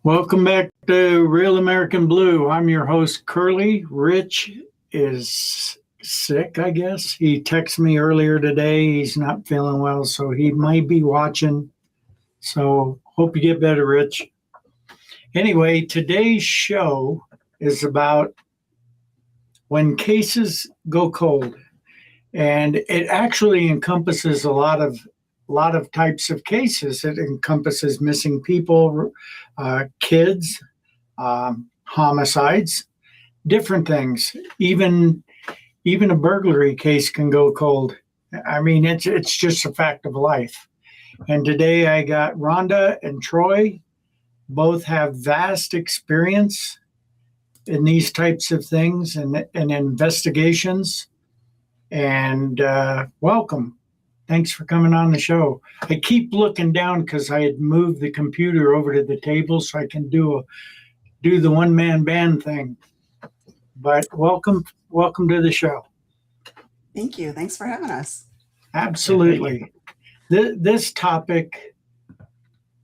Welcome back to Real American Blue. I'm your host, Curly. Rich is sick, I guess. He texted me earlier today. He's not feeling well, so he might be watching. So hope you get better, Rich. Anyway, today's show is about when cases go cold. And it actually encompasses a lot of types of cases. It encompasses missing people, kids, homicides, different things. Even a burglary case can go cold. I mean, it's just a fact of life. And today I got Rhonda and Troy. Both have vast experience in these types of things and investigations. And welcome. Thanks for coming on the show. I keep looking down because I had moved the computer over to the table so I can do the one-man band thing. But welcome to the show. Thank you. Thanks for having us. Absolutely. This topic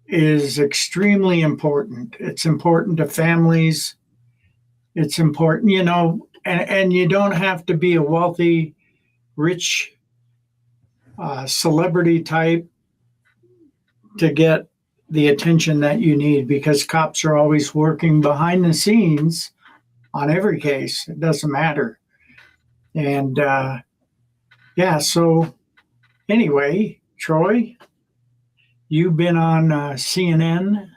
is extremely important. It's important to families. It's important, and you don't have to be a wealthy, rich celebrity type to get the attention that you need, because cops are always working behind the scenes on every case. It doesn't matter. And so anyway, Troy, you've been on CNN,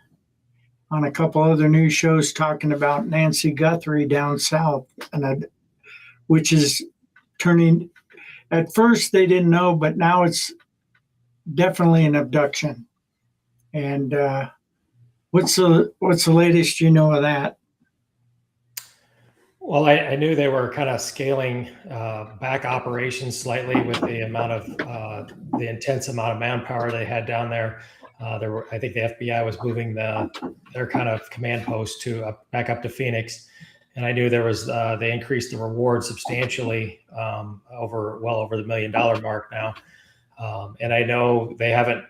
on a couple other news shows talking about Nancy Guthrie down south, which is turning. At first, they didn't know, but now it's definitely an abduction. And what's the latest you know of that? Well, I knew they were kind of scaling back operations slightly with the amount of the intense amount of manpower they had down there. I think the FBI was moving their kind of command post back up to Phoenix. And I knew they increased the reward substantially, well over the $1 million mark now. And I know they haven't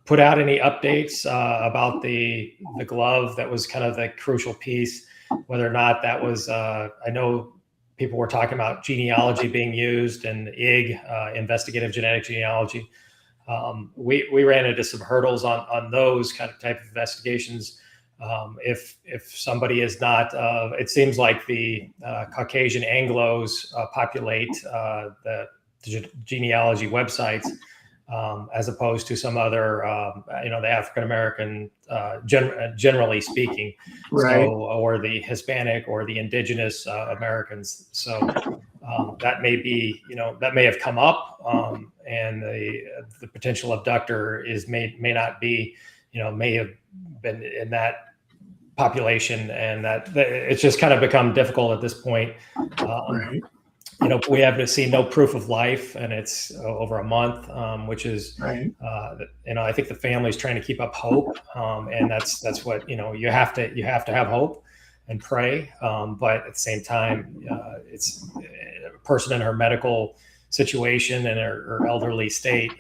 put out any updates about the glove that was kind of the crucial piece, whether or not that was, I know people were talking about genealogy being used and IG, investigative genetic genealogy. We ran into some hurdles on those kind of type of investigations. If somebody is not, it seems like the Caucasian Anglos populate the genealogy websites as opposed to some other, the African American, generally speaking, right. So, or the Hispanic or the indigenous Americans. So that may be, that may have come up, and the potential abductor may not be, may have been in that population, and that it's just kind of become difficult at this point. Right. We have seen no proof of life, and it's over a month, which is, right. I think the family's trying to keep up hope, and that's what you have to have hope and pray, but at the same time, it's a person in her medical situation and her elderly state.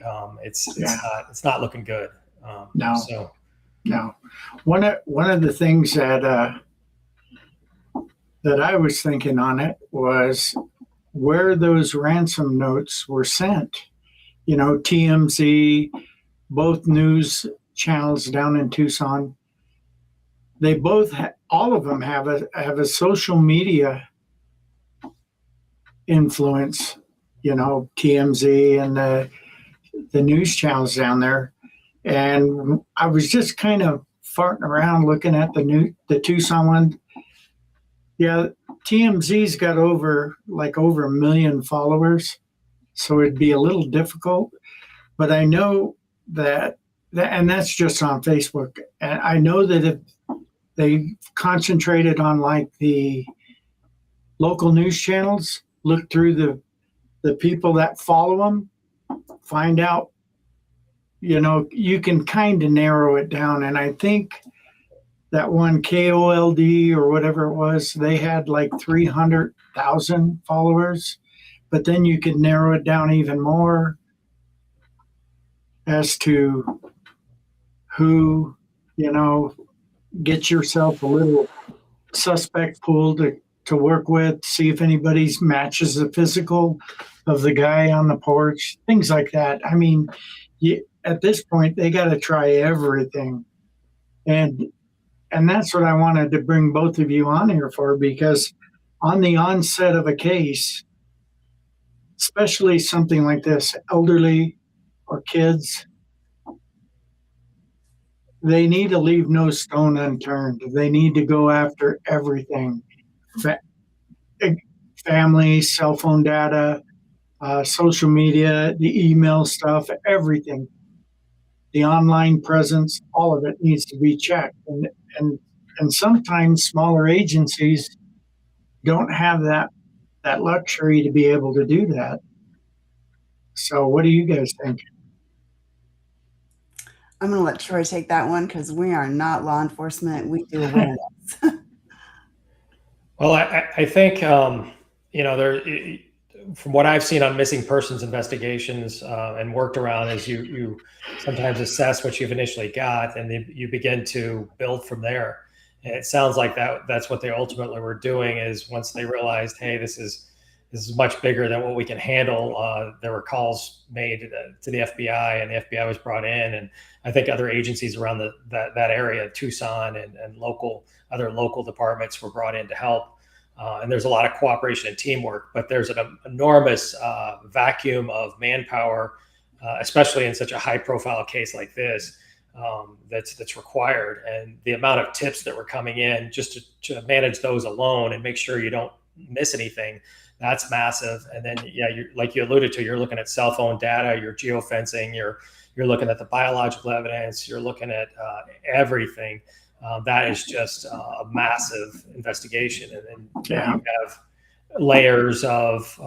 It's not looking good. No. So. No, one of the things that I was thinking on it was where those ransom notes were sent. TMZ, both news channels down in Tucson, they both all of them have a social media influence. TMZ and the news channels down there. And I was just kind of farting around looking at the Tucson one. Yeah, TMZ's got over 1 million followers, so it'd be a little difficult. But I know that and that's just on Facebook. And I know that if they concentrated on the local news channels, look through the people that follow them, find out. You can kind of narrow it down. And I think that one KOLD or whatever it was, they had 300,000 followers, but then you could narrow it down even more as to who, get yourself a little suspect pool to work with, see if anybody's matches the physical of the guy on the porch, things like that. I mean, at this point, they got to try everything. And that's what I wanted to bring both of you on here for, because on the onset of a case, especially something like this, elderly or kids, they need to leave no stone unturned. They need to go after everything. Family, cell phone data, social media, the email stuff, everything. The online presence, all of it needs to be checked. And sometimes smaller agencies don't have that luxury to be able to do that. So what do you guys think? I'm going to let Troy take that one because we are not law enforcement. We do awareness. Well, I think, there, from what I've seen on missing persons investigations and worked around, is you sometimes assess what you've initially got, and then you begin to build from there. And it sounds like that's what they ultimately were doing, is once they realized, hey, this is much bigger than what we can handle. There were calls made to the FBI, and the FBI was brought in, and I think other agencies around that area, Tucson and other local departments were brought in to help. And there's a lot of cooperation and teamwork, but there's an enormous vacuum of manpower, especially in such a high-profile case like this, that's required. And the amount of tips that were coming in just to manage those alone and make sure you don't miss anything, that's massive. And then, like you alluded to, you're looking at cell phone data, you're geofencing, you're looking at the biological evidence, you're looking at everything. That is just a massive investigation. And then you have layers of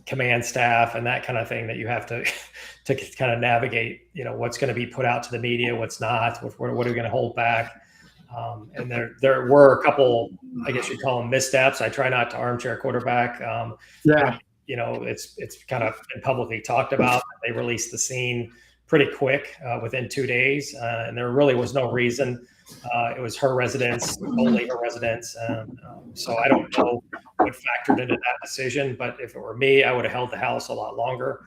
command staff and that kind of thing that you have to kind of navigate, what's going to be put out to the media, what's not, what are we going to hold back. And there were a couple, I guess you'd call them missteps. I try not to armchair quarterback. It's kind of been publicly talked about. They released the scene pretty quick, within 2 days. And there really was no reason. It was her residence, only her residence. So I don't know what factored into that decision, but if it were me, I would have held the house a lot longer.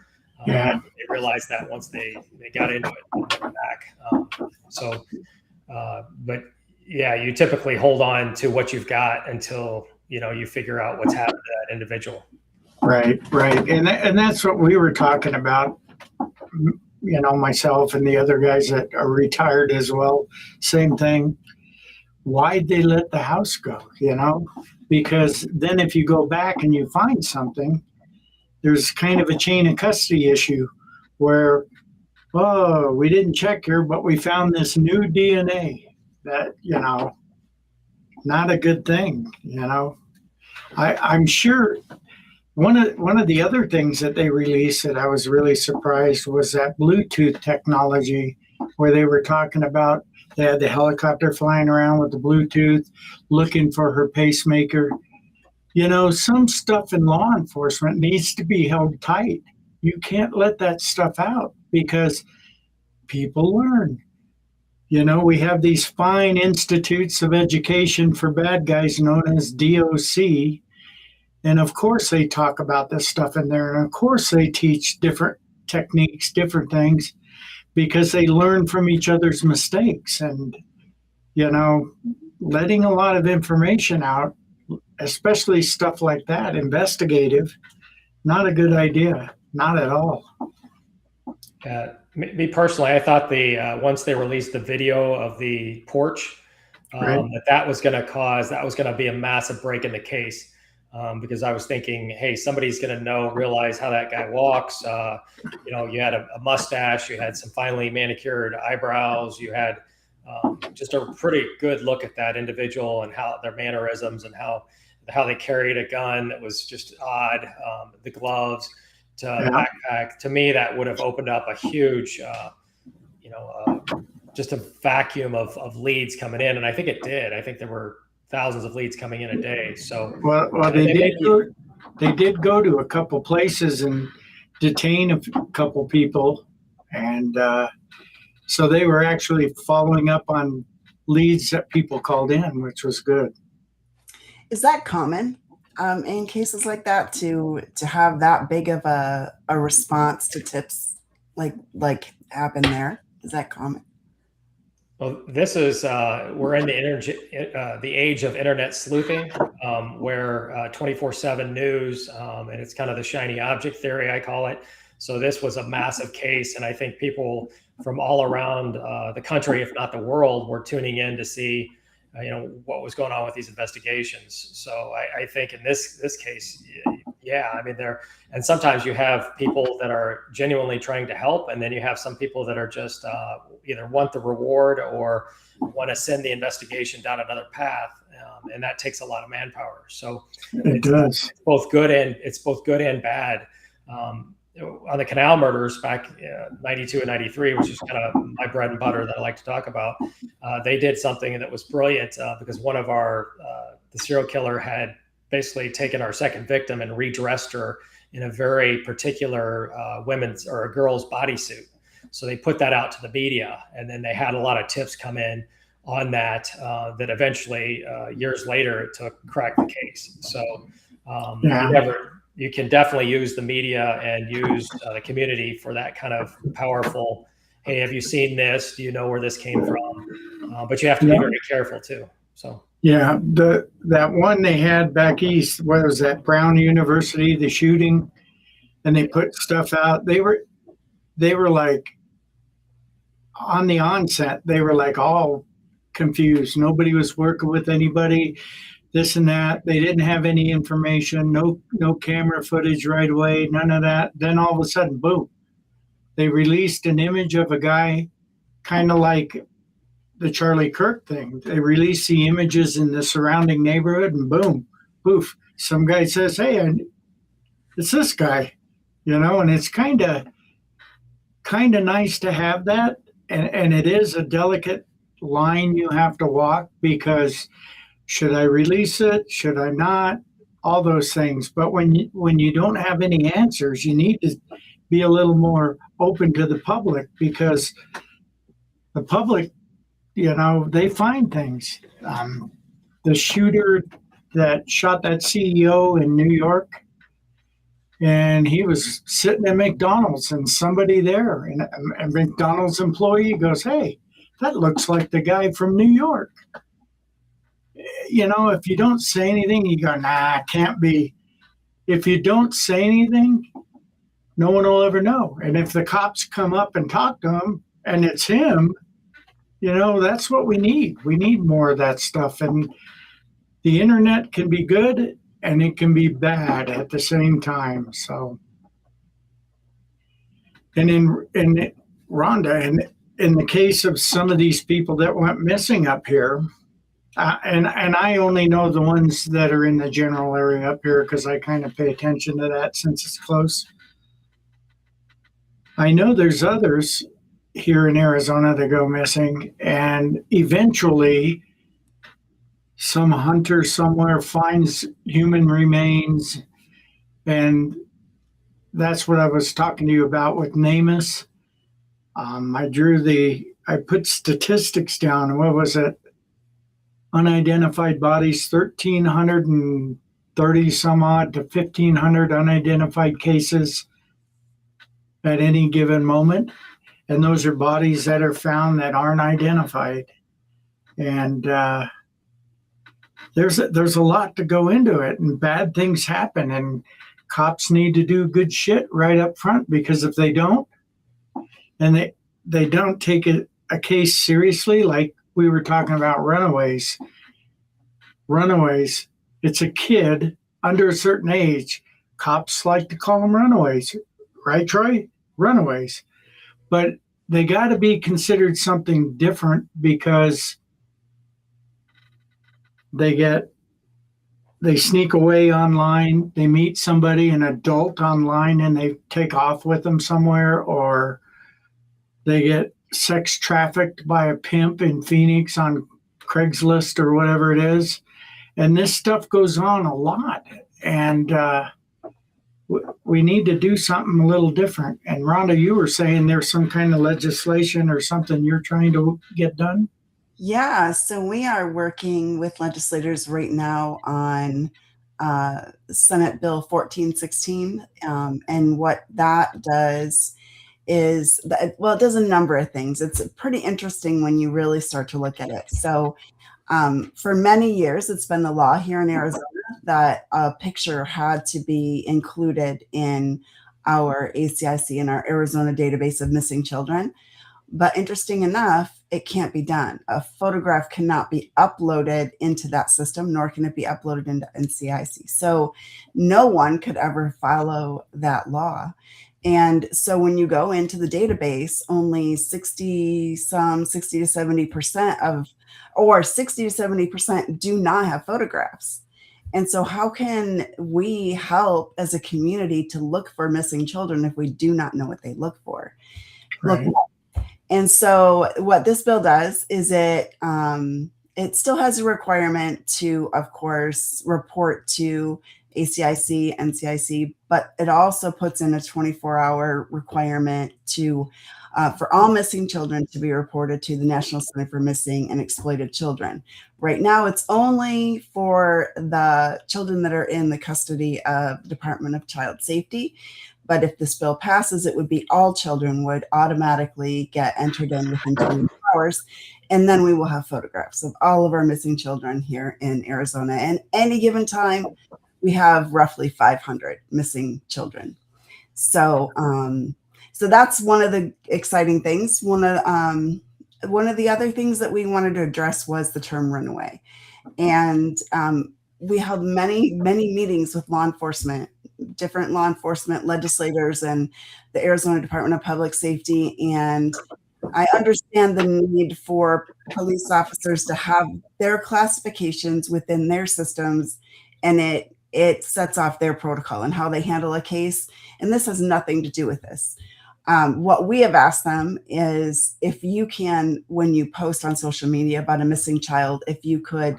They realized that once they got into it, they were back. But yeah, you typically hold on to what you've got until, you figure out what's happened to that individual. Right. And that's what we were talking about. Myself and the other guys that are retired as well, same thing. Why'd they let the house go? Because then if you go back and you find something, there's kind of a chain of custody issue where, oh, we didn't check here, but we found this new DNA that, not a good thing. I'm sure. One of the other things that they released that I was really surprised was that Bluetooth technology, where they were talking about they had the helicopter flying around with the Bluetooth looking for her pacemaker. Some stuff in law enforcement needs to be held tight. You can't let that stuff out because people learn. We have these fine institutes of education for bad guys known as DOC. And of course they talk about this stuff in there. And of course they teach different techniques, different things, because they learn from each other's mistakes. And, letting a lot of information out, especially stuff like that, investigative, not a good idea. Not at all. Me personally, I thought once they released the video of the porch, that was going to be a massive break in the case. Because I was thinking, hey, somebody's going to realize how that guy walks. You had a mustache, you had some finely manicured eyebrows, you had just a pretty good look at that individual and how their mannerisms and how they carried a gun that was just odd. The gloves to backpack. To me, that would have opened up a huge, just a vacuum of leads coming in. And I think it did. I think there were thousands of leads coming in a day. So they did go to a couple places and detain a couple people, and so they were actually following up on leads that people called in, which was good. Is that common in cases like that to have that big of a response to tips like happen there? Is that common? Well, this is we're in the age of internet sleuthing, where 24/7 news, and it's kind of the shiny object theory, I call it. So this was a massive case, and I think people from all around the country, if not the world, were tuning in to see, what was going on with these investigations. So I think in this case, yeah, I mean, and sometimes you have people that are genuinely trying to help, and then you have some people that are just either want the reward or want to send the investigation down another path, and that takes a lot of manpower. So it does. It's both good and bad. On the canal murders back 92 and 93, which is kind of my bread and butter that I like to talk about, they did something that was brilliant because one of the serial killer had basically taken our second victim and redressed her in a very particular women's or a girl's bodysuit. So they put that out to the media, and then they had a lot of tips come in on that that eventually years later it took crack the case. So you can definitely use the media and use the community for that kind of powerful, hey, have you seen this? Do you know where this came from? But you have to be very careful too. So yeah, that one they had back east, what was that, Brown University, the shooting, and they put stuff out. They were like on the onset, they were like all confused. Nobody was working with anybody. This and that. They didn't have any information, no camera footage right away, none of that. Then all of a sudden, boom, they released an image of a guy kind of like the Charlie Kirk thing. They released the images in the surrounding neighborhood, and boom, poof, some guy says, hey, it's this guy, and it's kind of nice to have that. And it is a delicate line you have to walk, because should I release it? Should I not? All those things. But when you don't have any answers, you need to be a little more open to the public, because the public, they find things. The shooter that shot that CEO in New York, and he was sitting at McDonald's, and somebody there, and a McDonald's employee goes, hey, that looks like the guy from New York. If you don't say anything, you go, nah, can't be. If you don't say anything, no one will ever know. And if the cops come up and talk to him and it's him, that's what we need. We need more of that stuff. And the internet can be good and it can be bad at the same time. So, and in Rhonda, in the case of some of these people that went missing up here, and I only know the ones that are in the general area up here because I kind of pay attention to that since it's close. I know there's others here in Arizona that go missing, and eventually some hunter somewhere finds human remains, and that's what I was talking to you about with NamUs. I put statistics down. What was it? Unidentified bodies, 1,330 some odd to 1,500 unidentified cases at any given moment. And those are bodies that are found that aren't identified. And there's a lot to go into it, and bad things happen, and cops need to do good shit right up front, because if they don't, and they don't take a case seriously, like we were talking about runaways, it's a kid under a certain age. Cops like to call them runaways, right, Troy? Runaways. But they got to be considered something different, because they sneak away online, they meet somebody, an adult online, and they take off with them somewhere, or they get sex trafficked by a pimp in Phoenix on Craigslist or whatever it is. And this stuff goes on a lot. And we need to do something a little different. And Rhonda, you were saying there's some kind of legislation or something you're trying to get done? Yeah, so we are working with legislators right now on Senate Bill 1416. And what that does is, well, it does a number of things. It's pretty interesting when you really start to look at it. So for many years, it's been the law here in Arizona that a picture had to be included in our ACIC, in our Arizona database of missing children. But interesting enough, it can't be done. A photograph cannot be uploaded into that system, nor can it be uploaded into NCIC. So no one could ever follow that law. And so when you go into the database, only 60 to 70% of, or 60 to 70% do not have photographs. And so how can we help as a community to look for missing children if we do not know what they look for? Right. And so what this bill does is it still has a requirement to, of course, report to ACIC, NCIC, but it also puts in a 24-hour requirement to for all missing children to be reported to the National Center for Missing and Exploited Children. Right now, it's only for the children that are in the custody of the Department of Child Safety. But if this bill passes, it would be all children would automatically get entered in within 24 hours. And then we will have photographs of all of our missing children here in Arizona. And any given time, we have roughly 500 missing children. So, so that's one of the exciting things. One of the other things that we wanted to address was the term runaway. And we held many meetings with law enforcement, different law enforcement legislators and the Arizona Department of Public Safety. And I understand the need for police officers to have their classifications within their systems, and it sets off their protocol and how they handle a case. And this has nothing to do with this. What we have asked them is if you can, when you post on social media about a missing child, if you could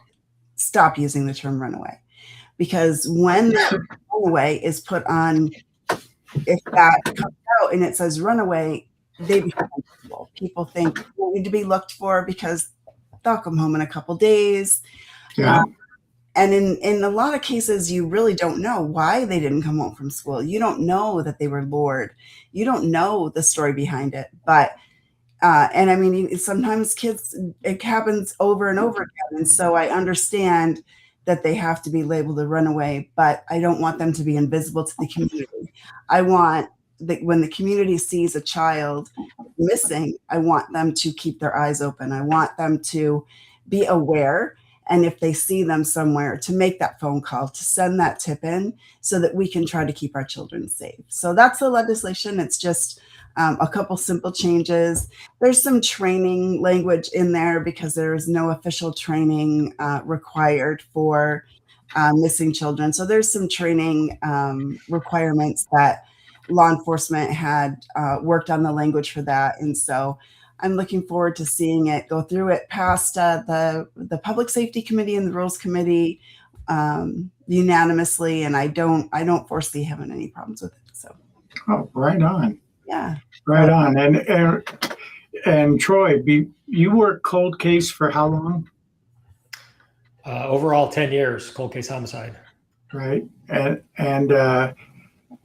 stop using the term runaway. Because when that runaway is put on, if that comes out and it says runaway, they become uncomfortable. People think they need to be looked for because they'll come home in a couple days. Yeah. And in a lot of cases, you really don't know why they didn't come home from school. You don't know that they were lured. You don't know the story behind it. But and I mean, sometimes kids, it happens over and over again. And so I understand that they have to be labeled a runaway, but I don't want them to be invisible to the community. I want that when the community sees a child missing, I want them to keep their eyes open. I want them to be aware. And if they see them somewhere, to make that phone call, to send that tip in so that we can try to keep our children safe. So that's the legislation. It's just a couple simple changes. There's some training language in there because there is no official training required for missing children. So there's some training requirements that law enforcement had worked on the language for that. And so I'm looking forward to seeing it go through it past the Public Safety Committee and the Rules Committee unanimously. And I don't foresee having any problems with it. So, Oh, right on. yeah. Right on. And Troy, you worked cold case for how long? Overall, 10 years, cold case homicide. Right. And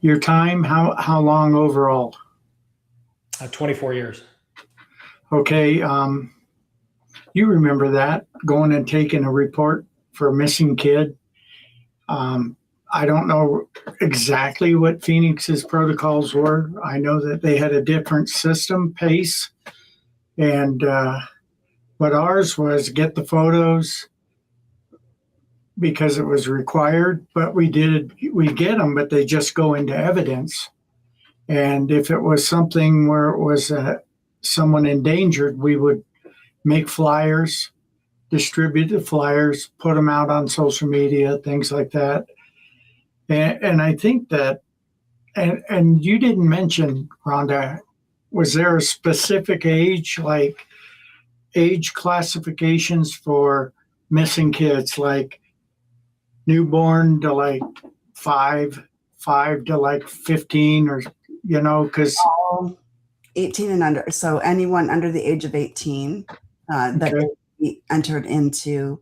your time, how long overall? 24 years. Okay. You remember that, going and taking a report for a missing kid? I don't know exactly what Phoenix's protocols were. I know that they had a different system, PACE, and but ours was get the photos because it was required, but we get them, but they just go into evidence. And if it was something where it was someone endangered, we would make flyers, distribute the flyers, put them out on social media, things like that. And I think that, and you didn't mention, Rhonda, was there a specific age, like age classifications for missing kids, like newborn to like five to like 15, or, because 18 and under. So anyone under the age of 18 that Okay. be entered into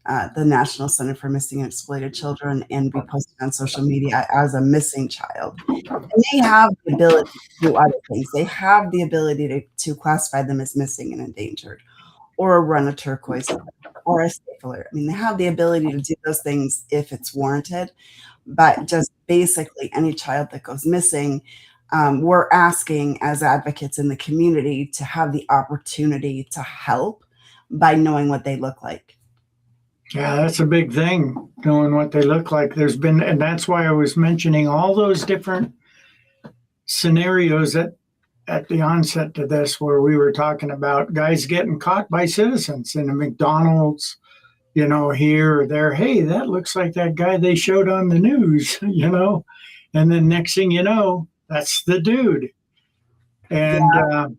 the National Center for Missing and Exploited Children and be posted on social media as a missing child. And they have the ability to do other things. They have the ability to classify them as missing and endangered, or run a turquoise alert, or a safe alert. I mean, they have the ability to do those things if it's warranted, but just basically any child that goes missing, we're asking as advocates in the community to have the opportunity to help by knowing what they look like. Yeah, that's a big thing, knowing what they look like. And that's why I was mentioning all those different scenarios at the onset to this, where we were talking about guys getting caught by citizens in a McDonald's, here or there. Hey, that looks like that guy they showed on the news, and then next thing you know, that's the dude. And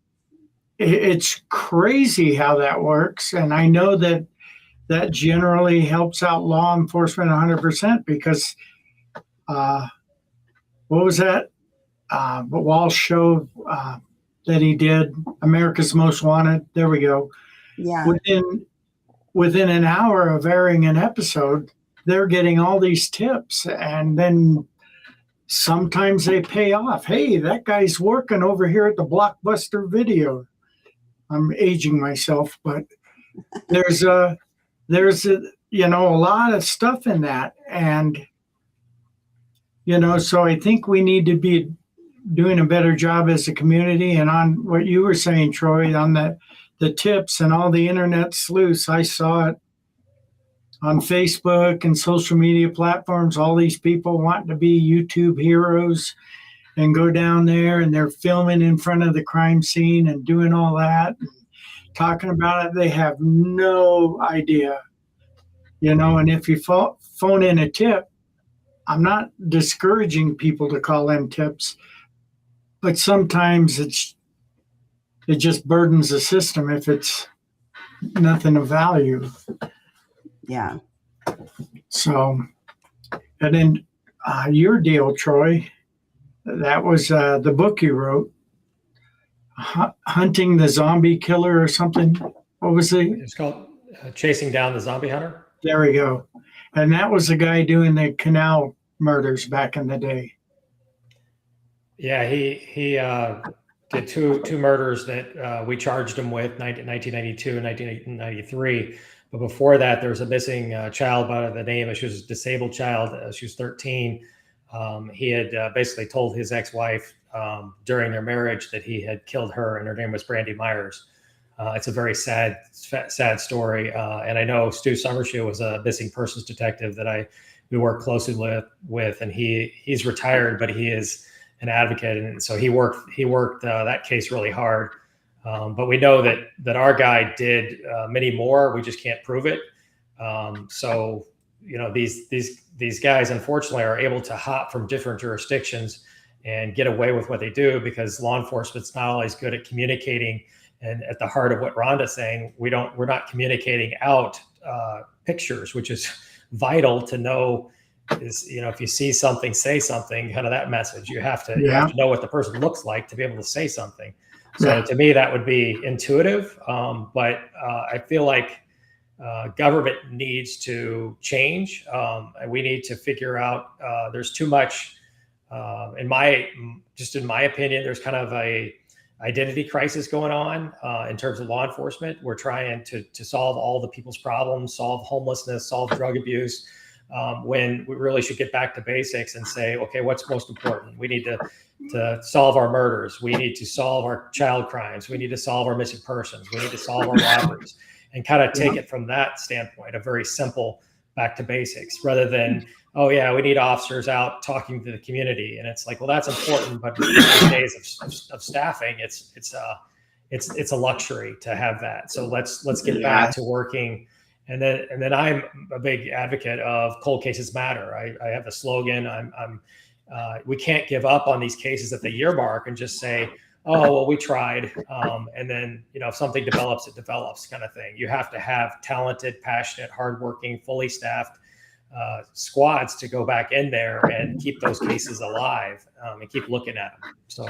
it's crazy how that works. And I know that generally helps out law enforcement 100%, because what was that? But Walsh show that he did, America's Most Wanted. There we go. Yeah. Within an hour of airing an episode, they're getting all these tips, and then sometimes they pay off. Hey, that guy's working over here at the Blockbuster Video. I'm aging myself, but there's a lot of stuff in that, and so I think we need to be doing a better job as a community. And on what you were saying, Troy, on the tips and all the internet sleuths, I saw it on Facebook and social media platforms, all these people wanting to be YouTube heroes and go down there, and they're filming in front of the crime scene and doing all that, and talking about it. They have no idea, and if you phone in a tip, I'm not discouraging people to call in tips, but sometimes it just burdens the system if it's nothing of value. Yeah. So, and then your deal, Troy, that was the book you wrote, Hunting the Zombie Killer or something. What was it? It's called Chasing Down the Zombie Hunter. There we go. And that was the guy doing the canal murders back in the day. Yeah, he did two murders that we charged him with, 1992 and 1993. But before that, there was a missing child by the name. She was a disabled child. She was 13. He had basically told his ex-wife during their marriage that he had killed her, and her name was Brandy Myers. It's a very sad story. And I know Stu Summershoe was a missing persons detective that we work closely with, and he's retired, but he is an advocate, and so he worked that case really hard. But we know that our guy did many more. We just can't prove it. So these guys unfortunately are able to hop from different jurisdictions and get away with what they do, because law enforcement's not always good at communicating. And at the heart of what Rhonda's saying, we're not communicating out pictures, which is vital to know. Is if you see something, say something, kind of that message. You have to know what the person looks like to be able to say something. So to me, that would be intuitive. But I feel like government needs to change. And we need to figure out, there's too much, in my opinion, there's kind of a identity crisis going on in terms of law enforcement. We're trying to solve all the people's problems, solve homelessness, solve drug abuse, when we really should get back to basics and say, okay, what's most important? We need to solve our murders. We need to solve our child crimes. We need to solve our missing persons. We need to solve our robberies, and kind of take it from that standpoint, a very simple back to basics, rather than, oh yeah, we need officers out talking to the community. And it's like, well, that's important, but in these days of staffing, it's a luxury to have that. So let's get back to working. And then I'm a big advocate of cold cases matter. I have a slogan. We can't give up on these cases at the year mark and just say, oh, well, we tried. And then, if something develops, it develops, kind of thing. You have to have talented, passionate, hardworking, fully staffed squads to go back in there and keep those cases alive, and keep looking at them. So,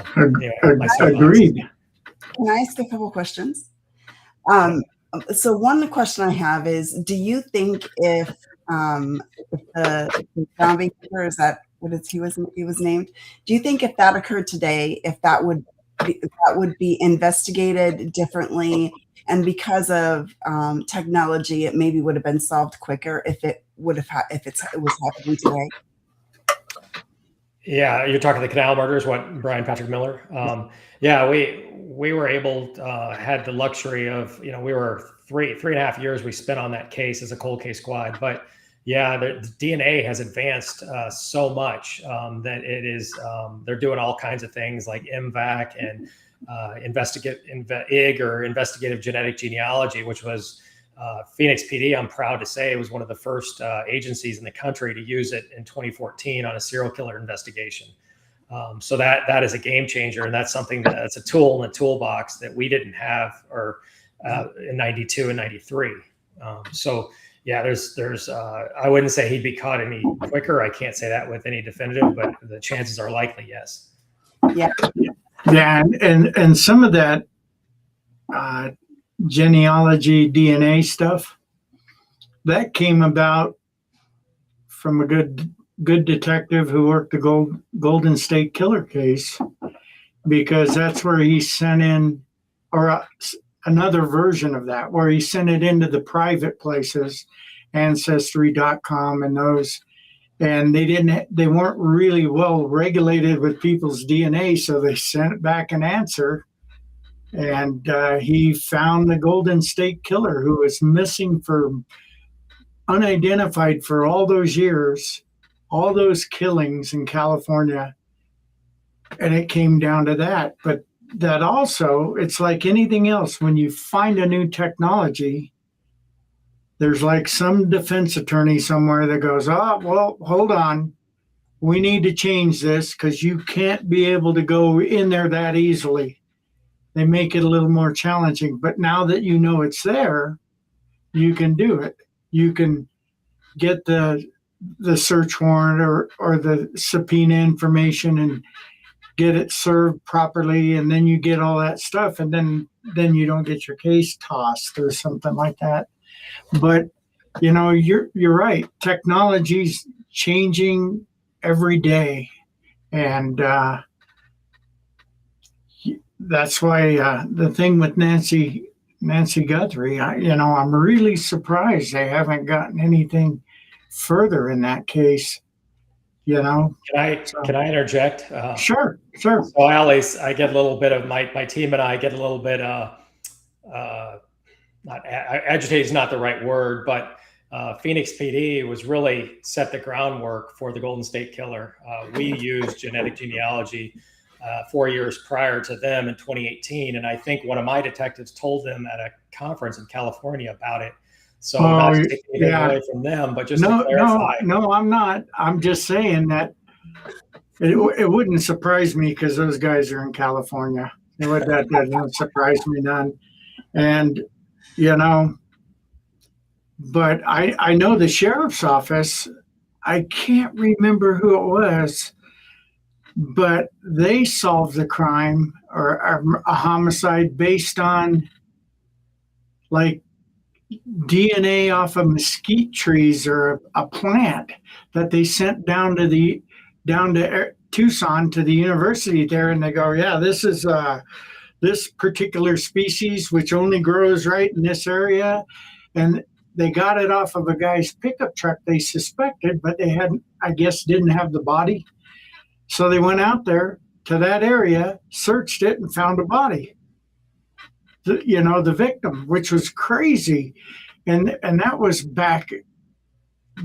agreed. Can I ask a couple questions? So one question I have is, do you think if the zombie killer, is that what he was named? Do you think if that occurred today, if that would be investigated differently, and because of technology, it maybe would have been solved quicker if it would have if it was happening today? Yeah, you're talking the Canal murders, what Brian Patrick Miller? Yeah, we were able, had the luxury of, we were three and a half years we spent on that case as a cold case squad. But yeah, the DNA has advanced so much that it is, they're doing all kinds of things like MVAC and IG, or investigative genetic genealogy, which was Phoenix PD, I'm proud to say, was one of the first agencies in the country to use it in 2014 on a serial killer investigation. So that is a game changer, and that's something that's a tool in the toolbox that we didn't have in 92 and 93. So yeah, there's I wouldn't say he'd be caught any quicker. I can't say that with any definitive, but the chances are likely yes. Yeah. Yeah, and some of that genealogy DNA stuff that came about from a good detective who worked the Golden State Killer case, because that's where he sent in, or another version of that, where he sent it into the private places, Ancestry.com and those, and they weren't really well regulated with people's DNA, so they sent back an answer. And he found the Golden State Killer, who was missing for unidentified for all those years, all those killings in California. And it came down to that. But that also, it's like anything else. When you find a new technology, there's like some defense attorney somewhere that goes, oh, well, hold on. We need to change this because you can't be able to go in there that easily. They make it a little more challenging. But now that you know it's there, you can do it. You can get the search warrant or the subpoena information and get it served properly, and then you get all that stuff, and then you don't get your case tossed or something like that. But you're right. Technology's changing every day, and that's why the thing with Nancy Guthrie, I'm really surprised they haven't gotten anything further in that case. Can I interject? Sure. So I get a little bit of my team and I get a little bit not agitated is not the right word, but Phoenix PD was really set the groundwork for the Golden State Killer. We used genetic genealogy 4 years prior to them in 2018. And I think one of my detectives told them at a conference in California about it. So not to take anything away from them, but just to clarify. No, I'm not. I'm just saying that it wouldn't surprise me because those guys are in California. That doesn't surprise me none. And, but I know the sheriff's office, I can't remember who it was, but they solved the crime or a homicide based on like DNA off of mesquite trees or a plant that they sent down to Tucson to the university there, and they go, yeah, this is this particular species which only grows right in this area, and they got it off of a guy's pickup truck they suspected, but they didn't have the body. So they went out there to that area, searched it, and found a body. The victim, which was crazy. And that was back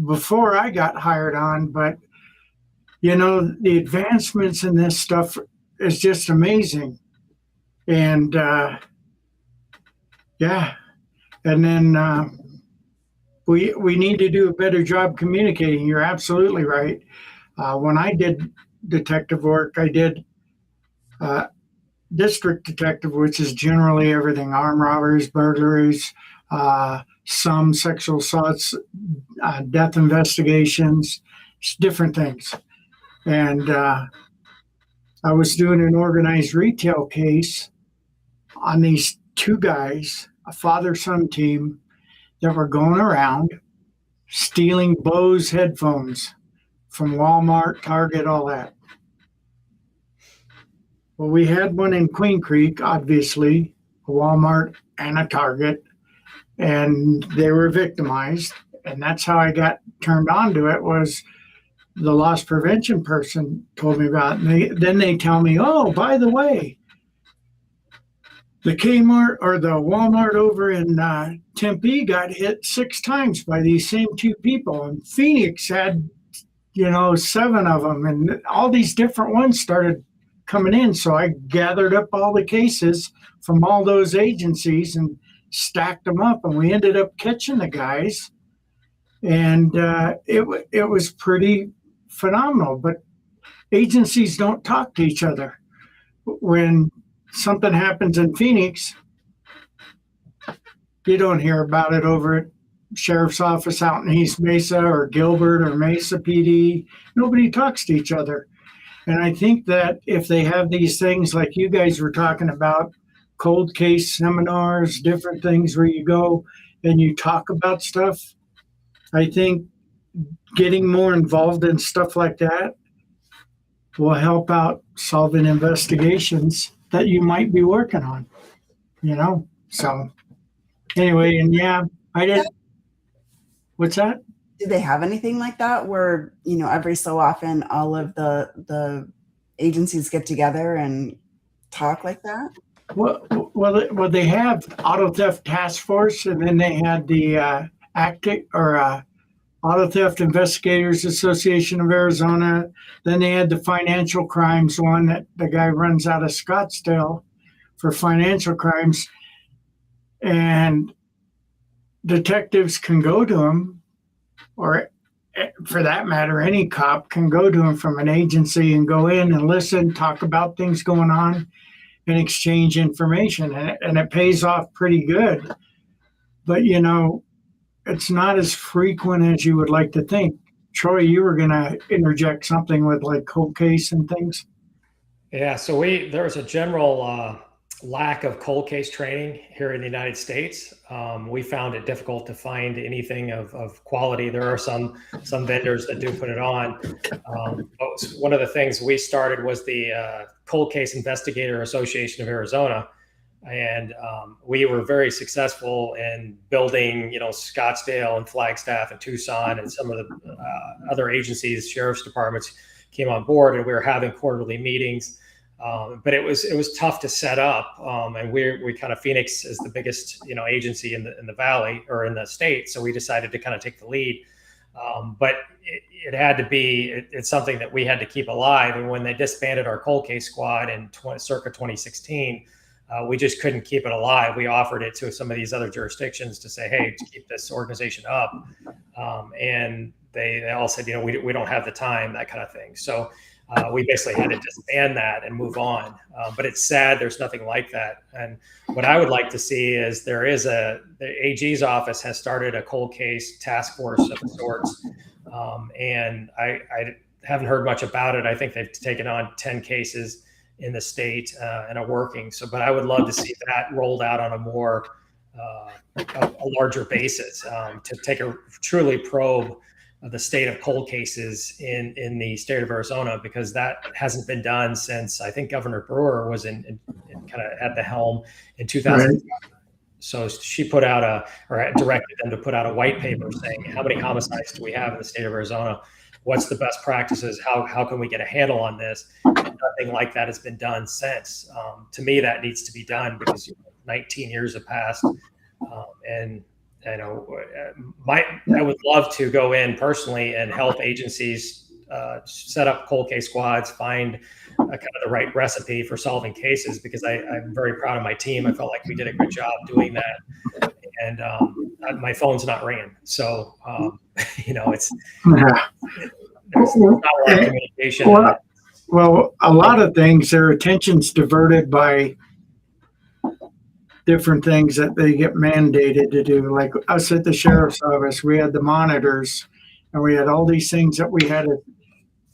before I got hired on. But, the advancements in this stuff is just amazing. And, yeah. And then we need to do a better job communicating. You're absolutely right. When I did detective work, I did district detective, which is generally everything: armed robberies, burglaries, some sexual assaults, death investigations, different things. And I was doing an organized retail case on these two guys, a father-son team that were going around stealing Bose headphones from Walmart, Target, all that. Well, we had one in Queen Creek, obviously, a Walmart and a Target, and they were victimized. And that's how I got turned on to it, was the loss prevention person told me about it. And then they tell me, oh, by the way, the Kmart or the Walmart over in Tempe got hit 6 times by these same 2 people. And Phoenix had, 7 of them. And all these different ones started coming in. So I gathered up all the cases from all those agencies and stacked them up. And we ended up catching the guys. And it was pretty phenomenal. But agencies don't talk to each other. When something happens in Phoenix, you don't hear about it over at sheriff's office out in East Mesa or Gilbert or Mesa PD. Nobody talks to each other. And I think that if they have these things like you guys were talking about, cold case seminars, different things where you go and you talk about stuff, I think getting more involved in stuff like that will help out solving investigations that you might be working on, So anyway, and yeah, I did. What's that? Do they have anything like that where, every so often all of the agencies get together and talk like that? Well, they have Auto Theft Task Force, and then they had the Auto Theft Investigators Association of Arizona. Then they had the financial crimes one that the guy runs out of Scottsdale for financial crimes. And detectives can go to him, or for that matter, any cop can go to him from an agency and go in and listen, talk about things going on, and exchange information. And it pays off pretty good. But, it's not as frequent as you would like to think. Troy, you were going to interject something with like cold case and things. Yeah, so there was a general lack of cold case training here in the United States. We found it difficult to find anything of quality. There are some vendors that do put it on. But one of the things we started was the Cold Case Investigator Association of Arizona. And we were very successful in building, Scottsdale and Flagstaff and Tucson, and some of the other agencies, sheriff's departments came on board, and we were having quarterly meetings. But it was tough to set up. And we kind of, Phoenix is the biggest, agency in the valley or in the state. So we decided to kind of take the lead. But it had to be, it's something that we had to keep alive. And when they disbanded our cold case squad in circa 2016, we just couldn't keep it alive. We offered it to some of these other jurisdictions to say, hey, to keep this organization up. And they all said, we don't have the time, that kind of thing. So we basically had to disband that and move on. But it's sad there's nothing like that. And what I would like to see is the AG's office has started a cold case task force of sorts. And I haven't heard much about it. I think they've taken on 10 cases in the state and are working. But I would love to see that rolled out on a more, a larger basis, to take a truly probe of the state of cold cases in the state of Arizona, because that hasn't been done since I think Governor Brewer was in kind of at the helm in 2000. Right. So she put out directed them to put out a white paper saying, how many homicides do we have in the state of Arizona? What's the best practices? How can we get a handle on this? And nothing like that has been done since. To me, that needs to be done, because 19 years have passed. And I would love to go in personally and help agencies set up cold case squads, find kind of the right recipe for solving cases, because I'm very proud of my team. I felt like we did a good job doing that. And my phone's not ringing. So, it's there's not a lot of communication. Well, a lot of things, their attention's diverted by different things that they get mandated to do. Like us at the sheriff's office, we had the monitors, and we had all these things that we had to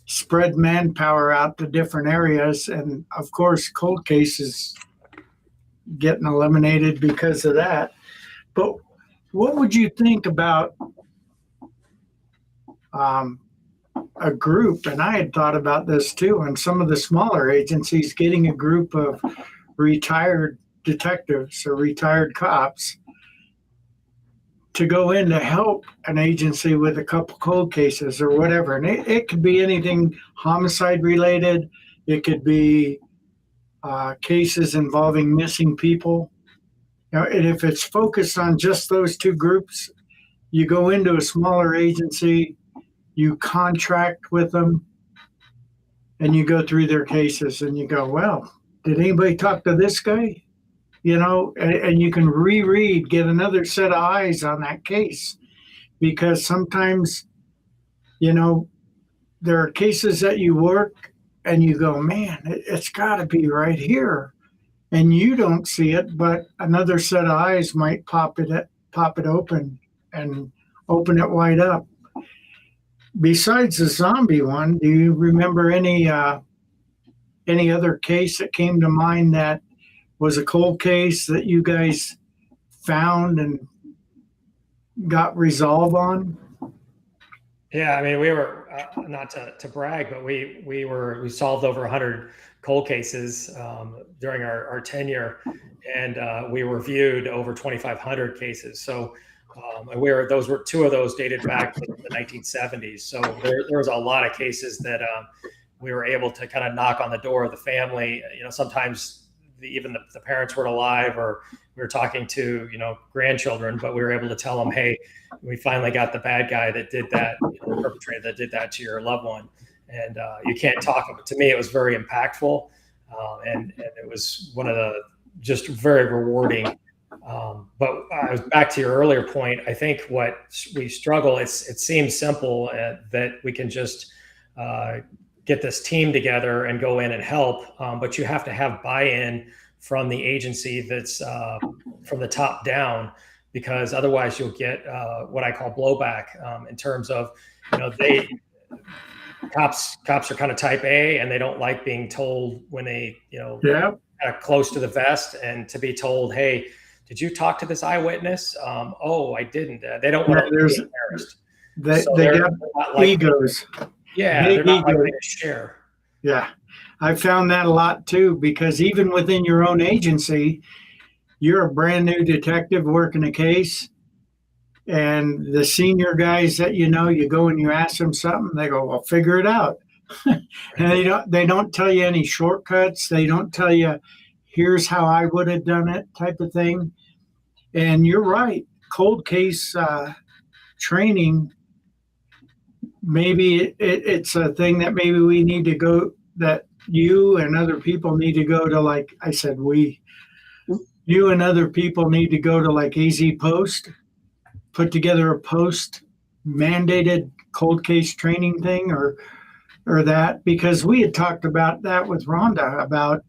spread manpower out to different areas. And of course, cold cases getting eliminated because of that. But what would you think about a group? And I had thought about this too, and some of the smaller agencies getting a group of retired detectives or retired cops to go in to help an agency with a couple cold cases or whatever. And it could be anything homicide related. It could be cases involving missing people. And if it's focused on just those two groups, you go into a smaller agency, you contract with them, and you go through their cases and you go, well, did anybody talk to this guy? And you can reread, get another set of eyes on that case. Because sometimes, there are cases that you work and you go, man, it's got to be right here. And you don't see it, but another set of eyes might pop it open and open it wide up. Besides the zombie one, do you remember any other case that came to mind that was a cold case that you guys found and got resolve on? Yeah, I mean, we were not to brag, but we solved over 100 cold cases during our tenure, and we reviewed over 2,500 cases. So those were two of those dated back to the 1970s. So there was a lot of cases that we were able to kind of knock on the door of the family. Sometimes even the parents weren't alive, or we were talking to grandchildren, but we were able to tell them, hey, we finally got the bad guy that did that, the perpetrator that did that to your loved one. And you can't talk about it. To me, it was very impactful, and it was one of the just very rewarding. But I was back to your earlier point. I think what we struggle, it seems simple that we can just get this team together and go in and help, but you have to have buy-in from the agency that's from the top down, because otherwise you'll get what I call blowback in terms of, cops are kind of type A, and they don't like being told when they, close to the vest, and to be told, hey, did you talk to this eyewitness? Oh, I didn't. They don't want to be embarrassed. They got egos. Yeah, they're not likely to share. Yeah, I found that a lot too, because even within your own agency, you're a brand new detective working a case, and the senior guys that you go and you ask them something, they go, well, figure it out. And they don't tell you any shortcuts. They don't tell you, here's how I would have done it, type of thing. And you're right, cold case training, maybe it's a thing that maybe we need to go, that you and other people need to go to, like I said, you and other people need to go to like AZ Post, put together a post mandated cold case training thing or that, because we had talked about that with Rhonda about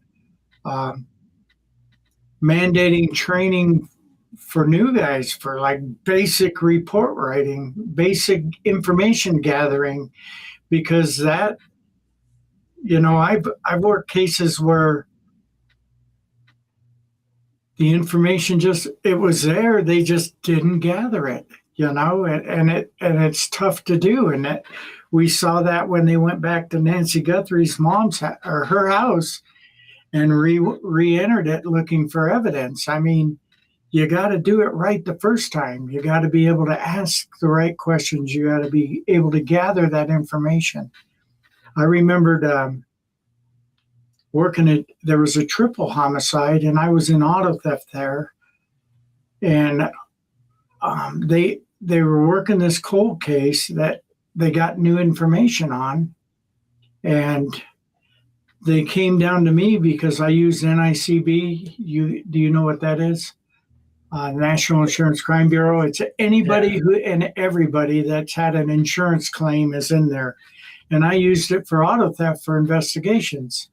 mandating training for new guys for like basic report writing, basic information gathering, because that, I've worked cases where the information it was there, they just didn't gather it, and it's tough to do. And that we saw that when they went back to Nancy Guthrie's mom's or her house and re-entered it looking for evidence. I mean, you got to do it right the first time. You got to be able to ask the right questions. You got to be able to gather that information. I remembered there was a triple homicide, and I was in auto theft there, and they were working this cold case that they got new information on, and they came down to me because I used NICB. Do you know what that is? National Insurance Crime Bureau. It's anybody who and everybody that's had an insurance claim is in there, and I used it for auto theft for investigations.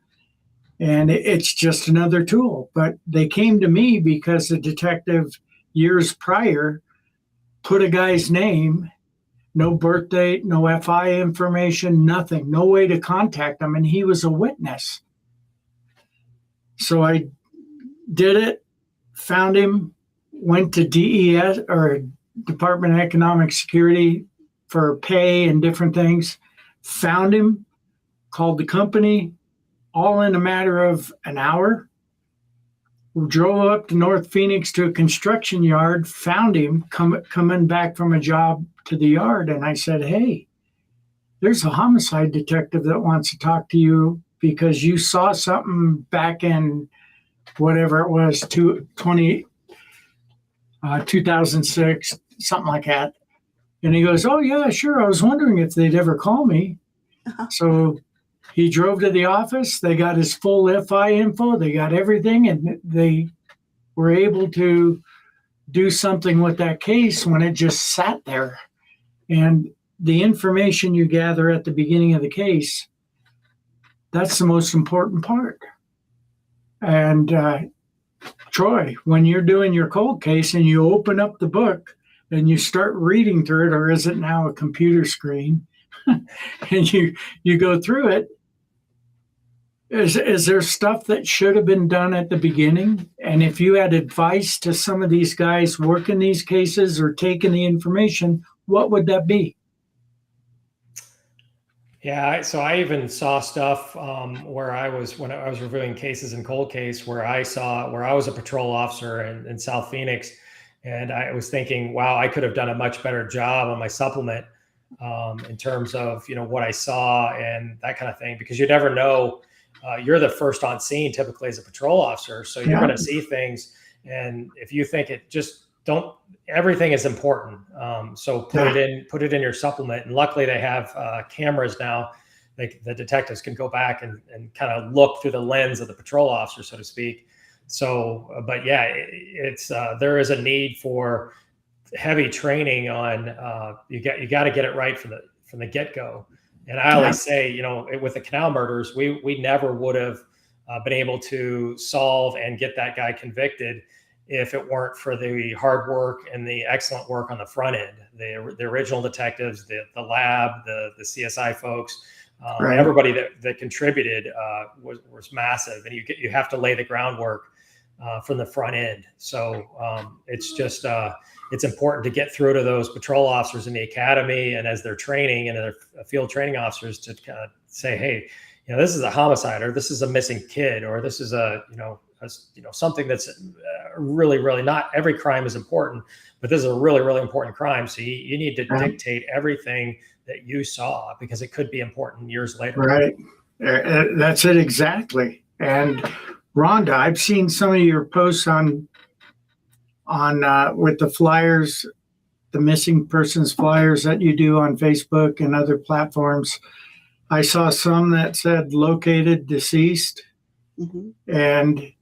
And it's just another tool. But they came to me because the detective years prior put a guy's name, no birth date, no FI information, nothing, no way to contact him, and he was a witness. So I did it, found him, went to DES or Department of Economic Security for pay and different things, found him, called the company, all in a matter of an hour. We drove up to North Phoenix to a construction yard, found him coming back from a job to the yard. And I said, hey, there's a homicide detective that wants to talk to you because you saw something back in whatever it was, 2006, something like that. And he goes, oh, yeah, sure. I was wondering if they'd ever call me. So he drove to the office. They got his full FI info. They got everything. And they were able to do something with that case when it just sat there. And the information you gather at the beginning of the case, that's the most important part. And Troy, when you're doing your cold case and you open up the book and you start reading through it, or is it now a computer screen, and you go through it, is there stuff that should have been done at the beginning? And if you had advice to some of these guys working these cases or taking the information, what would that be? Yeah, so I even saw stuff where when I was reviewing cases in cold case, where I was a patrol officer in South Phoenix, and I was thinking, wow, I could have done a much better job on my supplement in terms of what I saw and that kind of thing, because you never know. You're the first on scene typically as a patrol officer, so you're going to see things, and if you think it just don't. Everything is important. So put it in your supplement. And luckily they have cameras now. The detectives can go back and kind of look through the lens of the patrol officer, so to speak. So, but yeah, it's there is a need for heavy training on. You got to get it right from the get go. And I always say, with the canal murders, we never would have been able to solve and get that guy convicted if it weren't for the hard work and the excellent work on the front end. The original detectives, the lab, the CSI folks, everybody that contributed was massive. And you have to lay the groundwork from the front end. So it's just it's important to get through to those patrol officers in the academy and as they're training and their field training officers to kind of say, hey, this is a homicide, or this is a missing kid, or this is something that's really, really, not every crime is important, but this is a really, really important crime. So you need to dictate everything that you saw because it could be important years later. Right. That's it exactly. And Rhonda, I've seen some of your posts on with the flyers, the missing persons flyers that you do on Facebook and other platforms. I saw some that said located deceased. Mm-hmm. And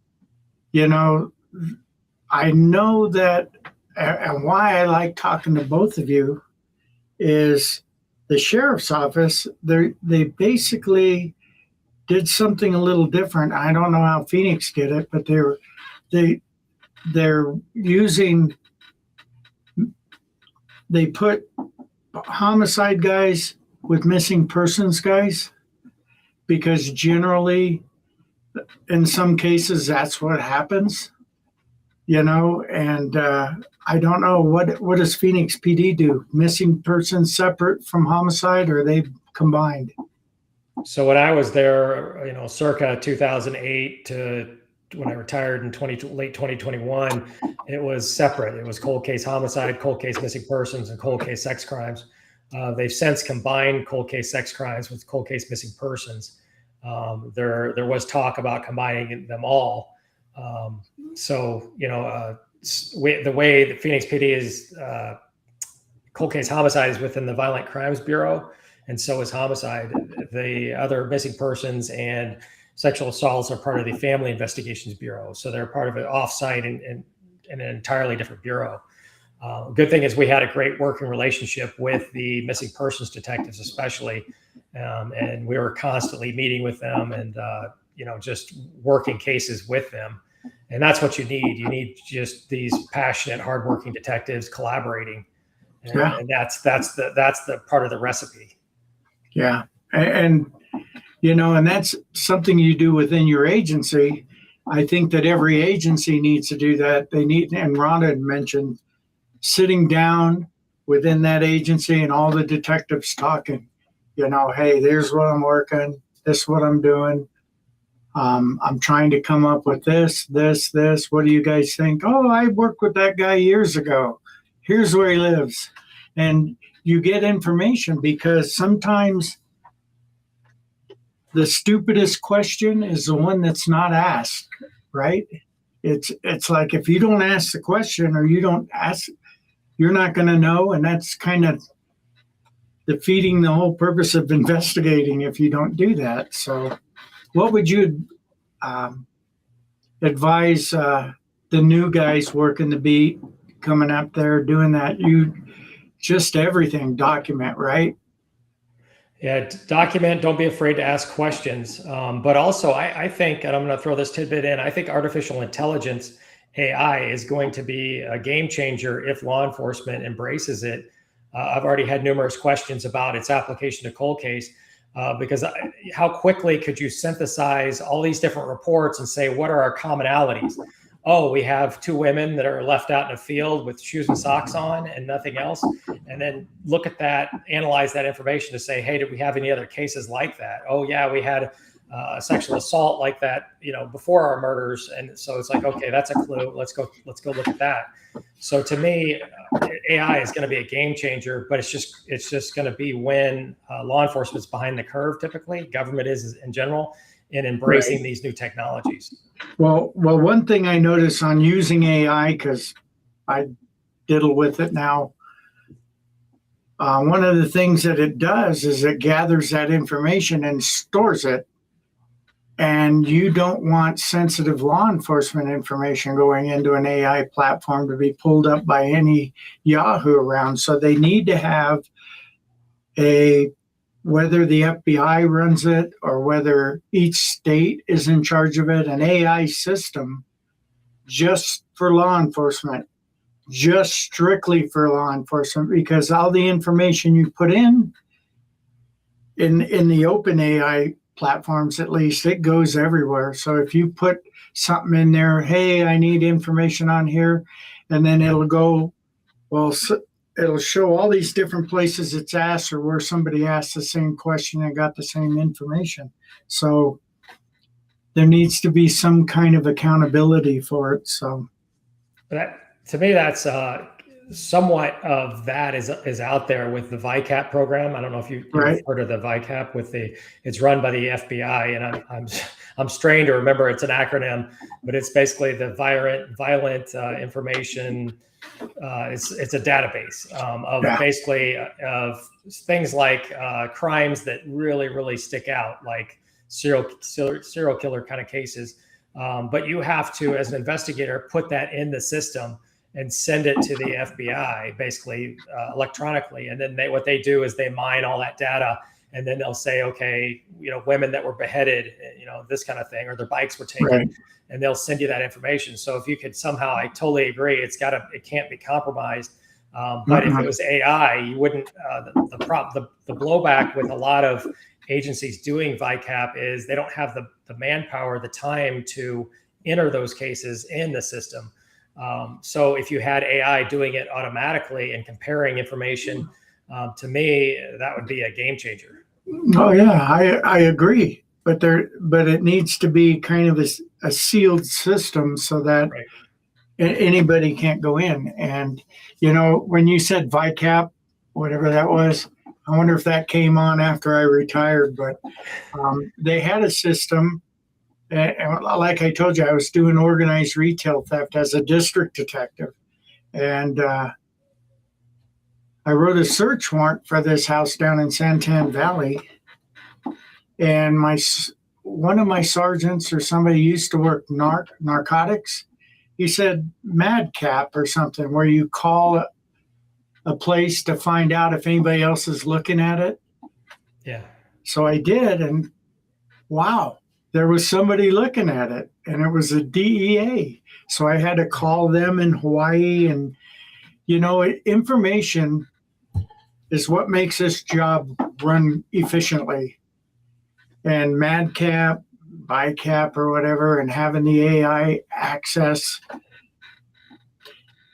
I know that, and why I like talking to both of you is the sheriff's office. They basically did something a little different. I don't know how Phoenix did it, but they're using. They put homicide guys with missing persons guys because generally, in some cases, that's what happens, and I don't know what does Phoenix PD do? Missing persons separate from homicide, or are they combined? So when I was there, circa 2008 to when I retired in late 2021, it was separate. It was cold case homicide, cold case missing persons, and cold case sex crimes. They've since combined cold case sex crimes with cold case missing persons. There was talk about combining them all. The way that Phoenix PD is cold case homicide is within the Violent Crimes Bureau, and so is homicide. The other missing persons and sexual assaults are part of the Family Investigations Bureau, so they're part of an offsite in an entirely different bureau. Good thing is we had a great working relationship with the missing persons detectives, especially, and we were constantly meeting with them and just working cases with them. And that's what you need. You need just these passionate, hardworking detectives collaborating, and that's the part of the recipe. Yeah, and and that's something you do within your agency. I think that every agency needs to do that. They need, and Rhonda had mentioned sitting down within that agency and all the detectives talking, hey, there's what I'm working, this is what I'm doing. I'm trying to come up with this. What do you guys think? Oh, I worked with that guy years ago. Here's where he lives. And you get information, because sometimes the stupidest question is the one that's not asked, right? It's like, if you don't ask the question, or you don't ask, you're not going to know. And that's kind of defeating the whole purpose of investigating if you don't do that. So what would you advise the new guys working the beat, coming up there, doing that? You just everything, document, right? Yeah, document, don't be afraid to ask questions. But also, I think, and I'm going to throw this tidbit in, I think artificial intelligence, AI, is going to be a game changer if law enforcement embraces it. I've already had numerous questions about its application to cold case, because how quickly could you synthesize all these different reports and say, what are our commonalities? Oh, we have 2 women that are left out in a field with shoes and socks on and nothing else. And then look at that, analyze that information to say, hey, did we have any other cases like that? Oh yeah, we had a sexual assault like that, before our murders. And so it's like, okay, that's a clue. Let's go look at that. So to me, AI is going to be a game changer, but it's just going to be when law enforcement's behind the curve. Typically, government is in general, in embracing these new technologies. Well, one thing I notice on using AI, because I diddle with it now, one of the things that it does is it gathers that information and stores it. And you don't want sensitive law enforcement information going into an AI platform to be pulled up by any Yahoo around. So they need to have whether the FBI runs it or whether each state is in charge of it, an AI system just for law enforcement, just strictly for law enforcement, because all the information you put in the open AI platforms, at least, it goes everywhere. So if you put something in there, hey, I need information on here, and then it'll go, well, it'll show all these different places it's asked, or where somebody asked the same question and got the same information. So there needs to be some kind of accountability for it. So to me, that's somewhat of that is out there with the VICAP program. I don't know if you've heard of the VICAP. It's run by the FBI, and I'm strained to remember it's an acronym, but it's basically the violent information. It's a database basically of things like crimes that really stick out, like serial killer kind of cases. But you have to, as an investigator, put that in the system and send it to the FBI, basically electronically. And then what they do is they mine all that data, and then they'll say, okay, women that were beheaded, this kind of thing, or their bikes were taken, and they'll send you that information. So if you could somehow, I totally agree, it can't be compromised. But if it was AI, you wouldn't. The blowback with a lot of agencies doing VICAP is they don't have the manpower, the time to enter those cases in the system. So if you had AI doing it automatically and comparing information, to me, that would be a game changer. Oh yeah, I agree. But it needs to be kind of a sealed system so that anybody can't go in. And when you said VICAP, whatever that was, I wonder if that came on after I retired. But they had a system. And like I told you, I was doing organized retail theft as a district detective. And I wrote a search warrant for this house down in Santan Valley. And one of my sergeants, or somebody used to work narcotics, he said madcap or something, where you call a place to find out if anybody else is looking at it. Yeah. So I did, and wow, there was somebody looking at it, and it was a DEA. So I had to call them in Hawaii, and information is what makes this job run efficiently. And madcap, BICAP or whatever, and having the AI access,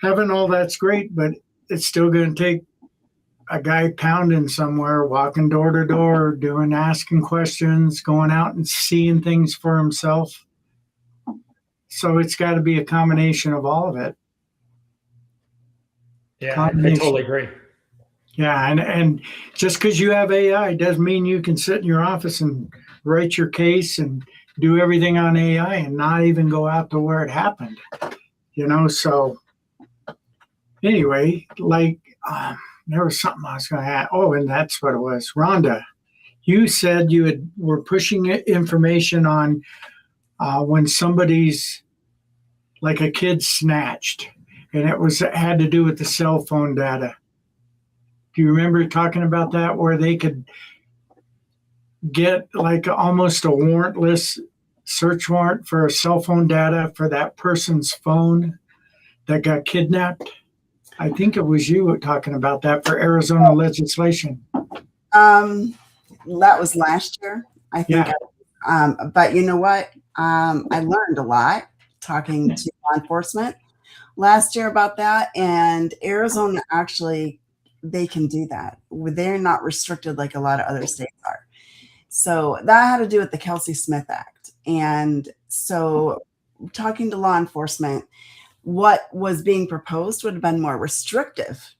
having all that's great, but it's still going to take a guy pounding somewhere, walking door to door, asking questions, going out and seeing things for himself. So it's got to be a combination of all of it. Yeah, I totally agree. Yeah, and just because you have AI doesn't mean you can sit in your office and write your case and do everything on AI and not even go out to where it happened. So anyway, like there was something I was going to add. Oh, and that's what it was. Rhonda, you said you were pushing information on when somebody's, like a kid snatched, and it had to do with the cell phone data. Do you remember talking about that, where they could get like almost a warrantless search warrant for cell phone data for that person's phone that got kidnapped? I think it was you talking about that for Arizona legislation. That was last year, I think. Yeah. But you know what? I learned a lot talking to law enforcement last year about that. And Arizona actually, they can do that. They're not restricted like a lot of other states are. So that had to do with the Kelsey-Smith Act. And so talking to law enforcement, what was being proposed would have been more restrictive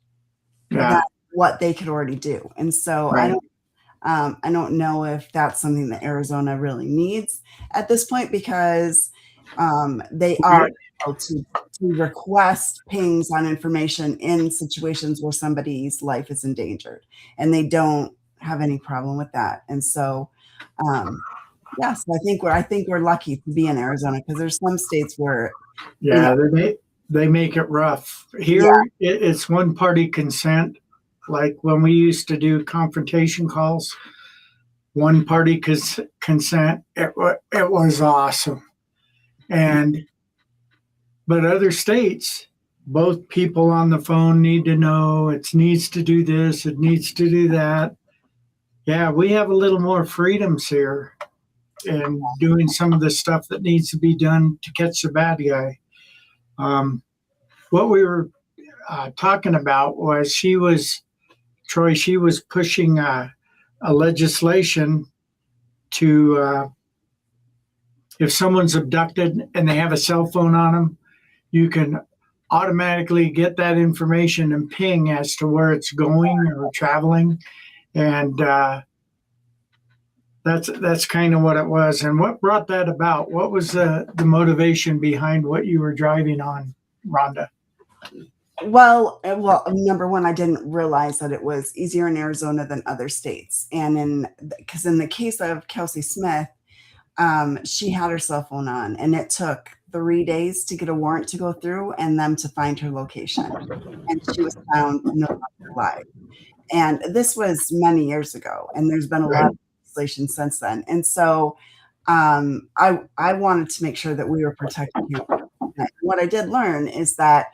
than what they could already do. And so I don't know if that's something that Arizona really needs at this point, because they are able to request pings on information in situations where somebody's life is endangered, and they don't have any problem with that. And so, so I think we're lucky to be in Arizona, because there's some states where they make it rough. Here, it's one party consent. Like when we used to do confrontation calls, one party consent. It was awesome. But other states, both people on the phone need to know it needs to do this, it needs to do that. Yeah, we have a little more freedoms here in doing some of the stuff that needs to be done to catch the bad guy. What we were talking about was Troy, she was pushing a legislation to, if someone's abducted and they have a cell phone on them, you can automatically get that information and ping as to where it's going or traveling. And that's kind of what it was. And what brought that about? What was the motivation behind what you were driving on, Rhonda? Well, number one, I didn't realize that it was easier in Arizona than other states. And because in the case of Kelsey Smith, she had her cell phone on, and it took 3 days to get a warrant to go through and them to find her location. And she was found no longer alive. And this was many years ago, and there's been a lot of legislation since then. And so I wanted to make sure that we were protecting him. What I did learn is that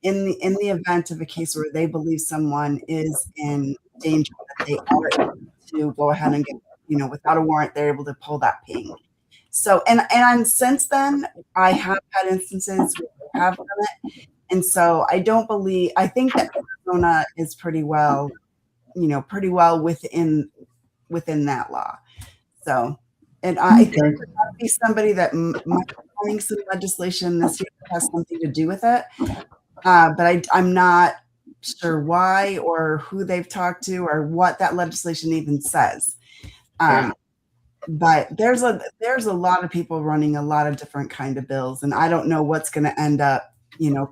in the event of a case where they believe someone is in danger, that they are able to go ahead and get, without a warrant, they're able to pull that ping. So, and since then, I have had instances where they have done it. And so I think that Arizona is pretty well within that law. So, and I think there might be somebody that might be running some legislation this year that has something to do with it. But I'm not sure why or who they've talked to or what that legislation even says. But there's a lot of people running a lot of different kind of bills, and I don't know what's going to end up,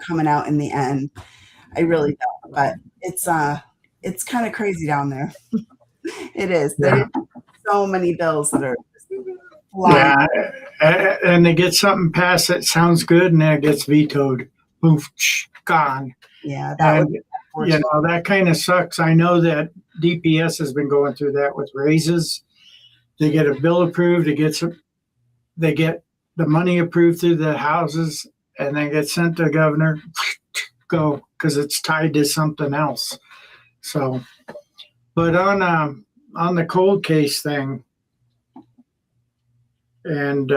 coming out in the end. I really don't. But it's kind of crazy down there. It is. There's so many bills that are flying. Yeah, and they get something passed that sounds good, and then it gets vetoed. Poof, gone. Yeah, that kind of sucks. I know that DPS has been going through that with raises. They get a bill approved. They get the money approved through the houses, and then get sent to the governor. Go, because it's tied to something else. So, but on the cold case thing, and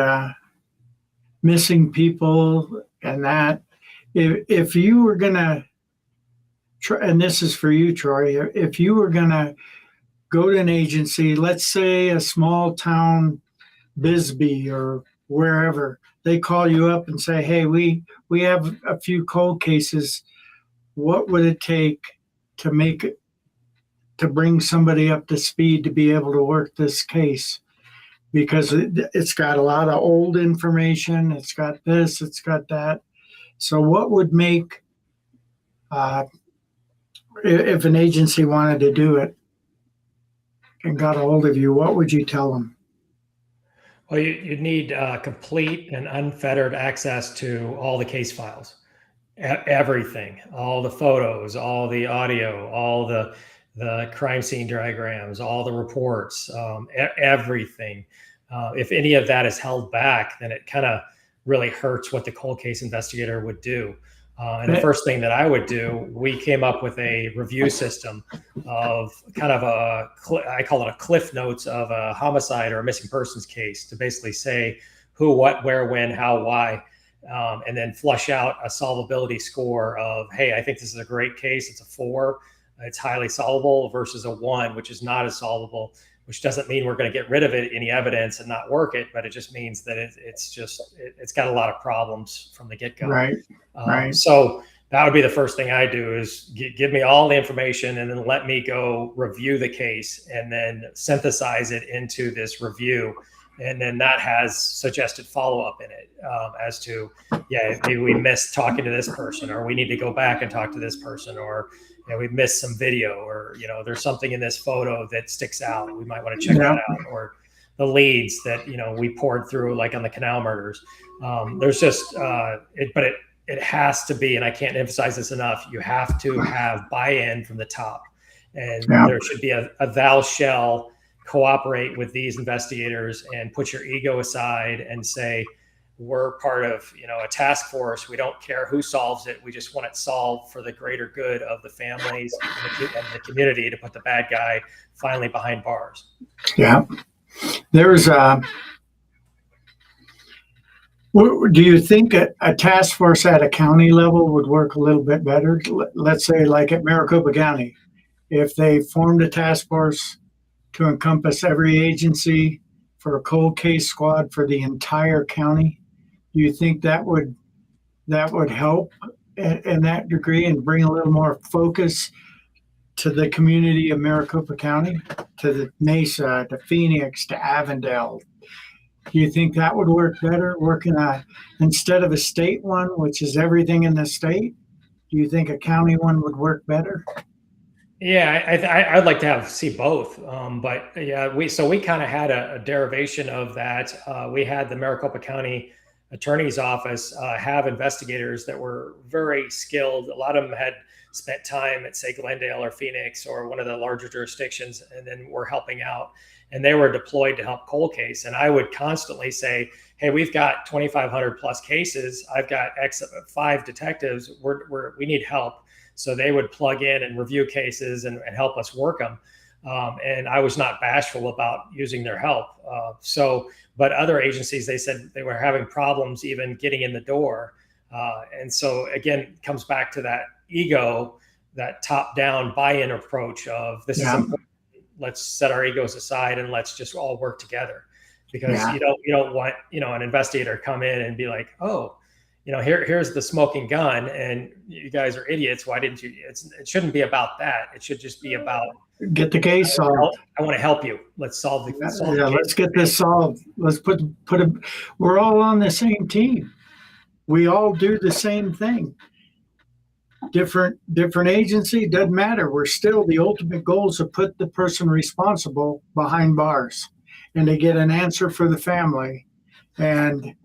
missing people and that. If you were going to, and this is for you, Troy, if you were going to go to an agency, let's say a small town, Bisbee or wherever, they call you up and say, hey, we have a few cold cases. What would it take to bring somebody up to speed to be able to work this case? Because it's got a lot of old information. It's got this, it's got that. So what would make, if an agency wanted to do it and got a hold of you, what would you tell them? Well, you'd need complete and unfettered access to all the case files, everything, all the photos, all the audio, all the crime scene diagrams, all the reports, everything. If any of that is held back, then it kind of really hurts what the cold case investigator would do. And the first thing that I would do, we came up with a review system of kind of I call it a cliff notes of a homicide or a missing persons case, to basically say who, what, where, when, how, why, and then flush out a solvability score of, hey, I think this is a great case. It's a 4. It's highly solvable, versus a 1, which is not as solvable, which doesn't mean we're going to get rid of it, any evidence, and not work it, but it just means that it's got a lot of problems from the get-go. Right. Right. So that would be the first thing I do, is give me all the information, and then let me go review the case and then synthesize it into this review. And then that has suggested follow-up in it, as to, yeah, maybe we missed talking to this person, or we need to go back and talk to this person, or we missed some video, or there's something in this photo that sticks out. We might want to check that out, or the leads that we poured through, like on the Canal murders. There's just but it has to be, and I can't emphasize this enough, you have to have buy-in from the top, and there should be a thou shall cooperate with these investigators and put your ego aside and say, we're part of a task force. We don't care who solves it. We just want it solved for the greater good of the families and the community, to put the bad guy finally behind bars. Yeah. There's do you think a task force at a county level would work a little bit better? Let's say like at Maricopa County, if they formed a task force to encompass every agency for a cold case squad for the entire county, do you think that would help in that degree and bring a little more focus to the community of Maricopa County, to the Mesa, to Phoenix, to Avondale? Do you think that would work better, working instead of a state one, which is everything in the state? Do you think a county one would work better? Yeah, I'd like to see both. But yeah, we kind of had a derivation of that. We had the Maricopa County Attorney's Office have investigators that were very skilled. A lot of them had spent time at, say, Glendale or Phoenix or one of the larger jurisdictions, and then were helping out. And they were deployed to help cold case. And I would constantly say, hey, we've got 2,500 plus cases. I've got 5 detectives. We need help. So they would plug in and review cases and help us work them. And I was not bashful about using their help. But other agencies, they said they were having problems even getting in the door. And so again, it comes back to that ego, that top-down buy-in approach of this is important. Let's set our egos aside and let's just all work together. Because you don't want an investigator to come in and be like, oh, here's the smoking gun, and you guys are idiots. Why didn't you? It shouldn't be about that. It should just be about, get the case solved. I want to help you. Let's solve the case. Let's get this solved. Let's we're all on the same team. We all do the same thing. Different agency, doesn't matter. We're still, the ultimate goal is to put the person responsible behind bars and to get an answer for the family. And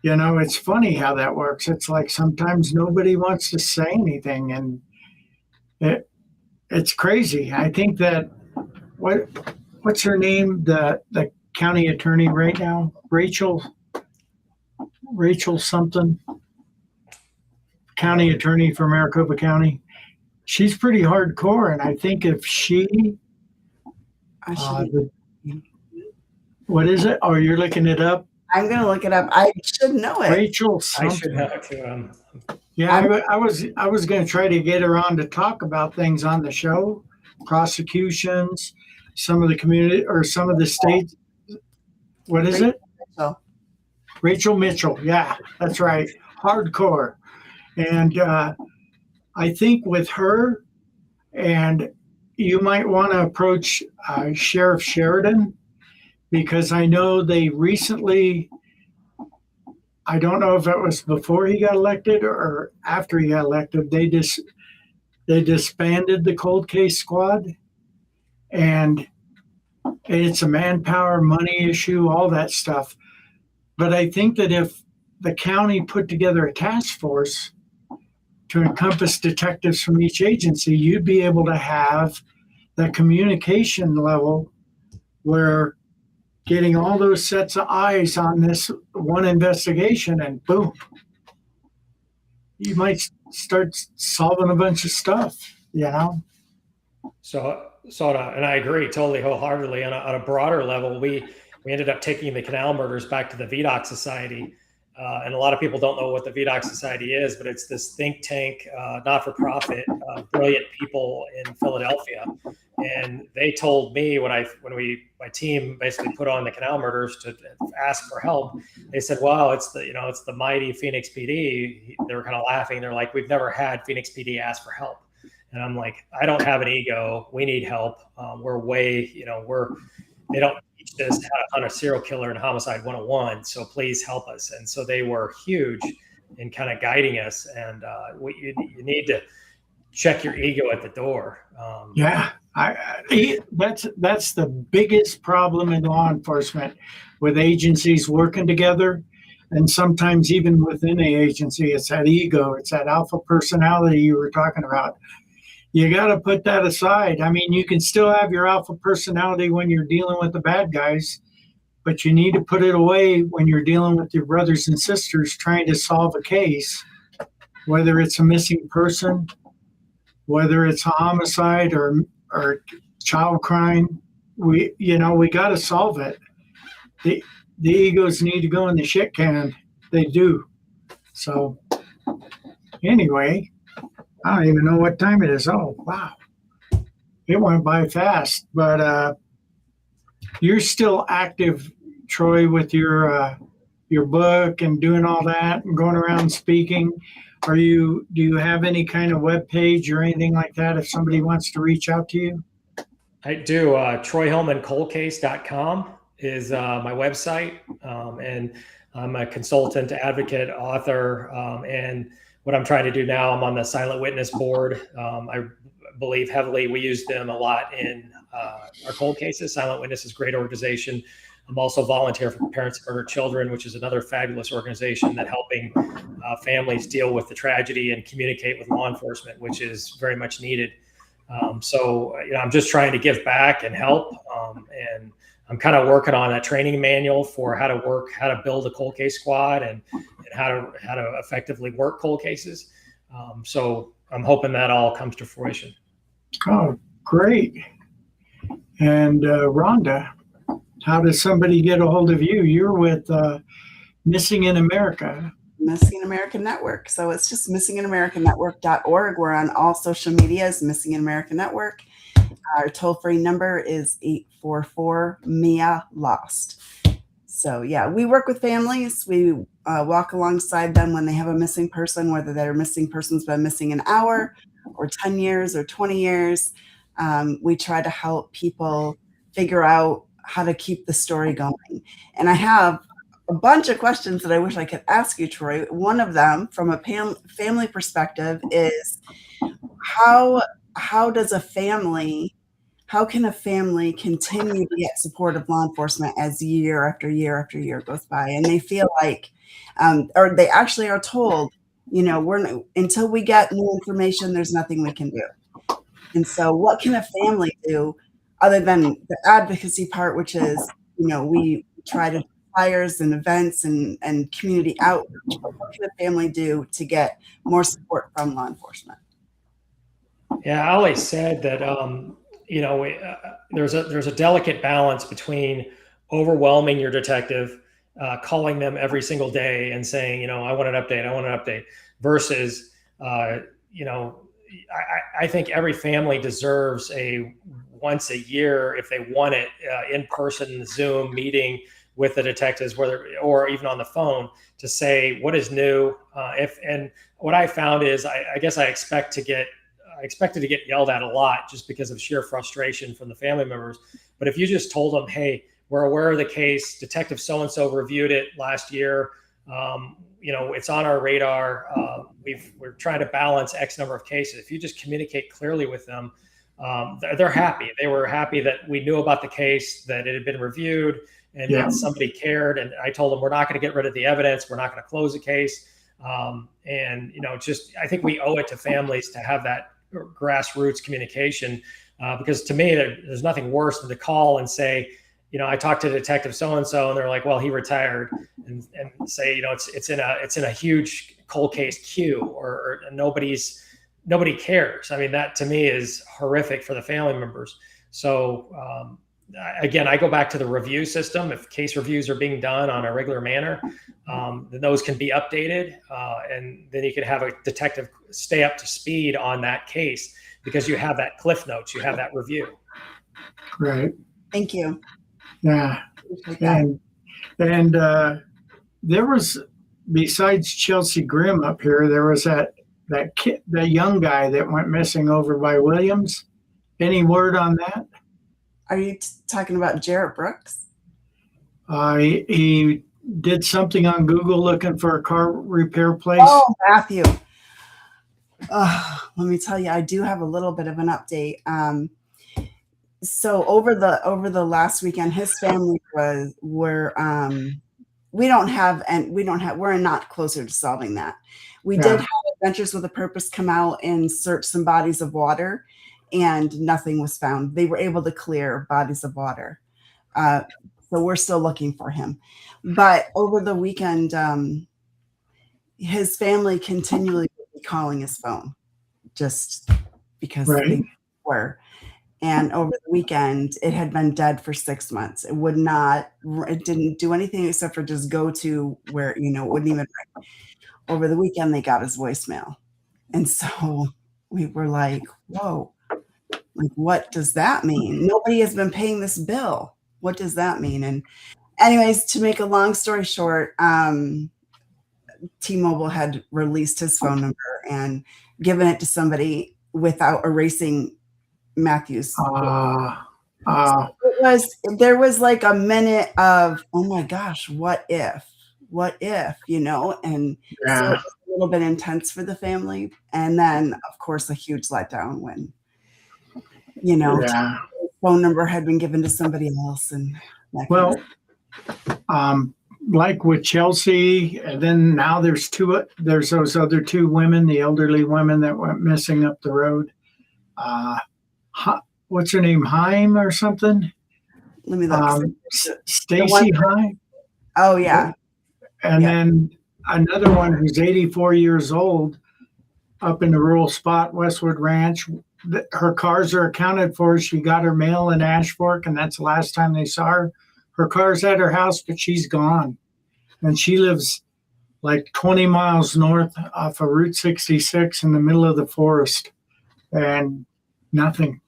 it's funny how that works. It's like sometimes nobody wants to say anything, and it's crazy. I think that what's her name? The county attorney right now, Rachel something, county attorney for Maricopa County. She's pretty hardcore, and I think if she What is it? Oh, you're looking it up? I'm going to look it up. I should know it. Rachel I should something. know it too. Yeah, I was going to try to get her on to talk about things on the show, prosecutions, some of the community or some of the states. What is it? So, Rachel Mitchell. Yeah, that's right. Hardcore. And I think with her, and you might want to approach Sheriff Sheridan, because I know they recently, I don't know if it was before he got elected or after he got elected, they disbanded the cold case squad, and it's a manpower, money issue, all that stuff. But I think that if the county put together a task force to encompass detectives from each agency, you'd be able to have that communication level where getting all those sets of eyes on this one investigation, and boom, you might start solving a bunch of stuff, you know? So, and I agree totally wholeheartedly. On a broader level, we ended up taking the canal murders back to the VDOC Society. And a lot of people don't know what the VDOC Society is, but it's this think tank, not-for-profit, brilliant people in Philadelphia. And they told me when my team basically put on the canal murders to ask for help, they said, "Wow, it's the mighty Phoenix PD." They were kind of laughing. They're like, "We've never had Phoenix PD ask for help." And I'm like, I don't have an ego. We need help. We're way, they don't teach us how to hunt a serial killer in Homicide 101. So please help us. And so they were huge in kind of guiding us. And you need to check your ego at the door. Yeah, that's the biggest problem in law enforcement, with agencies working together. And sometimes even within the agency, it's that ego, it's that alpha personality you were talking about. You got to put that aside. I mean, you can still have your alpha personality when you're dealing with the bad guys, but you need to put it away when you're dealing with your brothers and sisters trying to solve a case, whether it's a missing person, whether it's a homicide or child crime. We got to solve it. The egos need to go in the shit can. They do. So anyway, I don't even know what time it is. Oh, wow. It went by fast. But you're still active, Troy, with your book and doing all that and going around speaking. Do you have any kind of web page or anything like that if somebody wants to reach out to you? I do. TroyHillmanColdCase.com is my website. And I'm a consultant, advocate, author, and what I'm trying to do now, I'm on the Silent Witness board. I believe heavily. We use them a lot in our cold cases. Silent Witness is a great organization. I'm also volunteer for Parents of Murdered Children, which is another fabulous organization that helping families deal with the tragedy and communicate with law enforcement, which is very much needed. So I'm just trying to give back and help. And I'm kind of working on a training manual for how to build a cold case squad and how to effectively work cold cases. So I'm hoping that all comes to fruition. Oh, great. And Rhonda, how does somebody get a hold of you? You're with Missing in America. Missing in America Network. So it's just missinginamericanetwork.org. We're on all social media as Missing in America Network. Our toll-free number is 844-MIA-LOST. So yeah, we work with families. We walk alongside them when they have a missing person, whether their missing person's been missing an hour or 10 years or 20 years. We try to help people figure out how to keep the story going. And I have a bunch of questions that I wish I could ask you, Troy. One of them, from a family perspective, is how can a family continue to get support of law enforcement as year after year after year goes by, and they feel like, or they actually are told, until we get new information, there's nothing we can do. And so what can a family do other than the advocacy part, which is, we try to flyers and events and community outreach, but what can a family do to get more support from law enforcement? Yeah, I always said that, there's a delicate balance between overwhelming your detective, calling them every single day and saying, you know, I want an update, versus, you know, I think every family deserves a once a year, if they want it, in-person Zoom meeting with the detectives, whether or even on the phone, to say what is new. And what I found is, I guess I expected to get yelled at a lot just because of sheer frustration from the family members. But if you just told them, hey, we're aware of the case, Detective so-and-so reviewed it last year, you know, it's on our radar, we're trying to balance X number of cases. If you just communicate clearly with them, they're happy. They were happy that we knew about the case, that it had been reviewed, and that somebody cared. And I told them, we're not going to get rid of the evidence. We're not going to close the case. And, you know, just, I think we owe it to families to have that grassroots communication, because to me, there's nothing worse than to call and say, you know, I talked to Detective so-and-so, and they're like, well, he retired, and say, you know, it's in a huge cold case queue, or nobody cares. I mean, that to me is horrific for the family members. So, again, I go back to the review system. If case reviews are being done on a regular manner, then those can be updated, and then you can have a detective stay up to speed on that case, because you have that cliff notes, you have that review. Right. Thank you. Yeah. And there was, besides Chelsea Grimm up here, there was that kid, that young guy that went missing over by Williams. Any word on that? Are you talking about Jarrett Brooks? He did something on Google looking for a car repair place. Oh, Matthew. Let me tell you, I do have a little bit of an update. So over the last weekend, his family we're not closer to solving that. We did have Adventures with a Purpose come out and search some bodies of water, and nothing was found. They were able to clear bodies of water. So we're still looking for him. But over the weekend, his family continually would be calling his phone, just because they were. And over the weekend, it had been dead for 6 months. It didn't do anything except for just go to where, you know, it wouldn't even ring. Over the weekend, they got his voicemail. And so we were like, whoa, like, what does that mean? Nobody has been paying this bill. What does that mean? And anyways, to make a long story short, T-Mobile had released his phone number and given it to somebody without erasing Matthew's. So there was like a minute of, oh my gosh, what if, you know, and so it was a little bit intense for the family. And then of course, a huge letdown when, you know, his phone number had been given to somebody else. And like with Chelsea, and then now there's those other two women, the elderly women that went missing up the road. What's her name? Heim or something? Let me look. Stacy Heim. Oh yeah. And then another one who's 84 years old up in the rural spot, Westwood Ranch. Her cars are accounted for. She got her mail in Ash Fork, and that's the last time they saw her. Her car's at her house, but she's gone. And she lives like 20 miles north off of Route 66 in the middle of the forest. And nothing.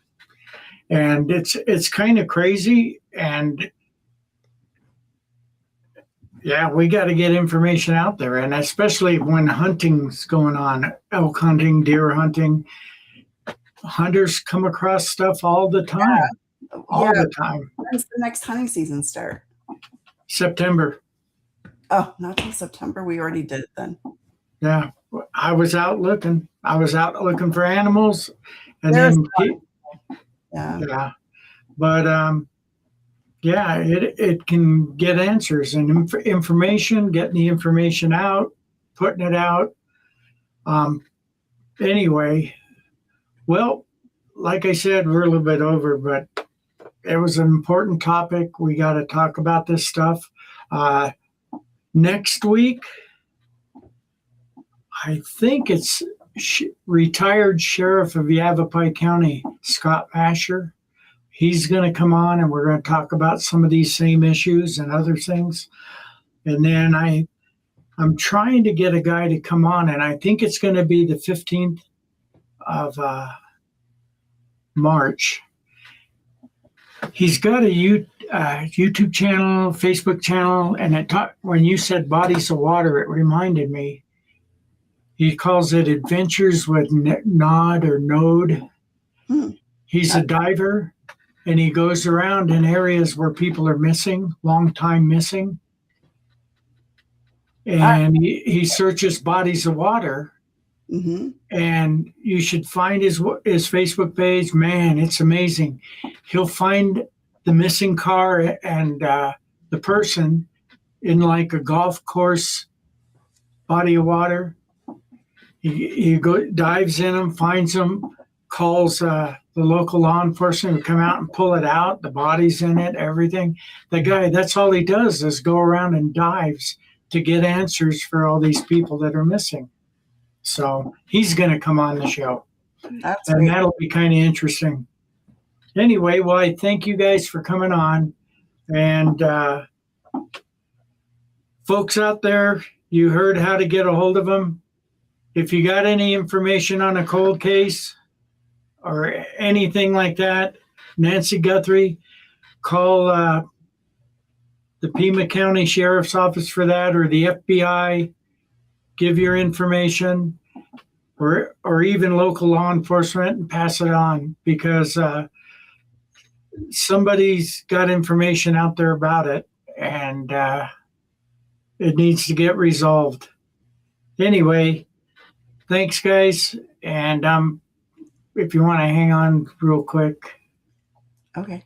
And it's kind of crazy. And yeah, we got to get information out there. And especially when hunting's going on, elk hunting, deer hunting, hunters come across stuff all the time. All the time. When's the next hunting season start? September. Oh, not till September. We already did it then. Yeah. I was out looking. For animals. And But it can get answers and information, getting the information out, putting it out. Anyway, well, like I said, we're a little bit over, but it was an important topic. We got to talk about this stuff. Next week, I think it's retired Sheriff of Yavapai County, Scott Asher. He's going to come on and we're going to talk about some of these same issues and other things. And then I'm trying to get a guy to come on, and I think it's going to be the 15th of March. He's got a YouTube channel, Facebook channel, and when you said Bodies of Water, it reminded me. He calls it Adventures with Nod or Node. He's a diver, and he goes around in areas where people are missing, long time missing. And he searches bodies of water. Mm-hmm. And you should find his Facebook page. Man, it's amazing. He'll find the missing car and the person in like a golf course body of water. He dives in them, finds them, calls the local law enforcement to come out and pull it out. The body's in it, everything. The guy, that's all he does is go around and dives to get answers for all these people that are missing. So he's going to come on the show. That's and great. That'll be kind of interesting. Anyway, well, I thank you guys for coming on. And folks out there, you heard how to get a hold of them. If you got any information on a cold case or anything like that, Nancy Guthrie, call the Pima County Sheriff's Office for that, or the FBI. Give your information, or even local law enforcement, and pass it on, because somebody's got information out there about it, and it needs to get resolved. Anyway, thanks, guys. And if you want to hang on real quick. Okay.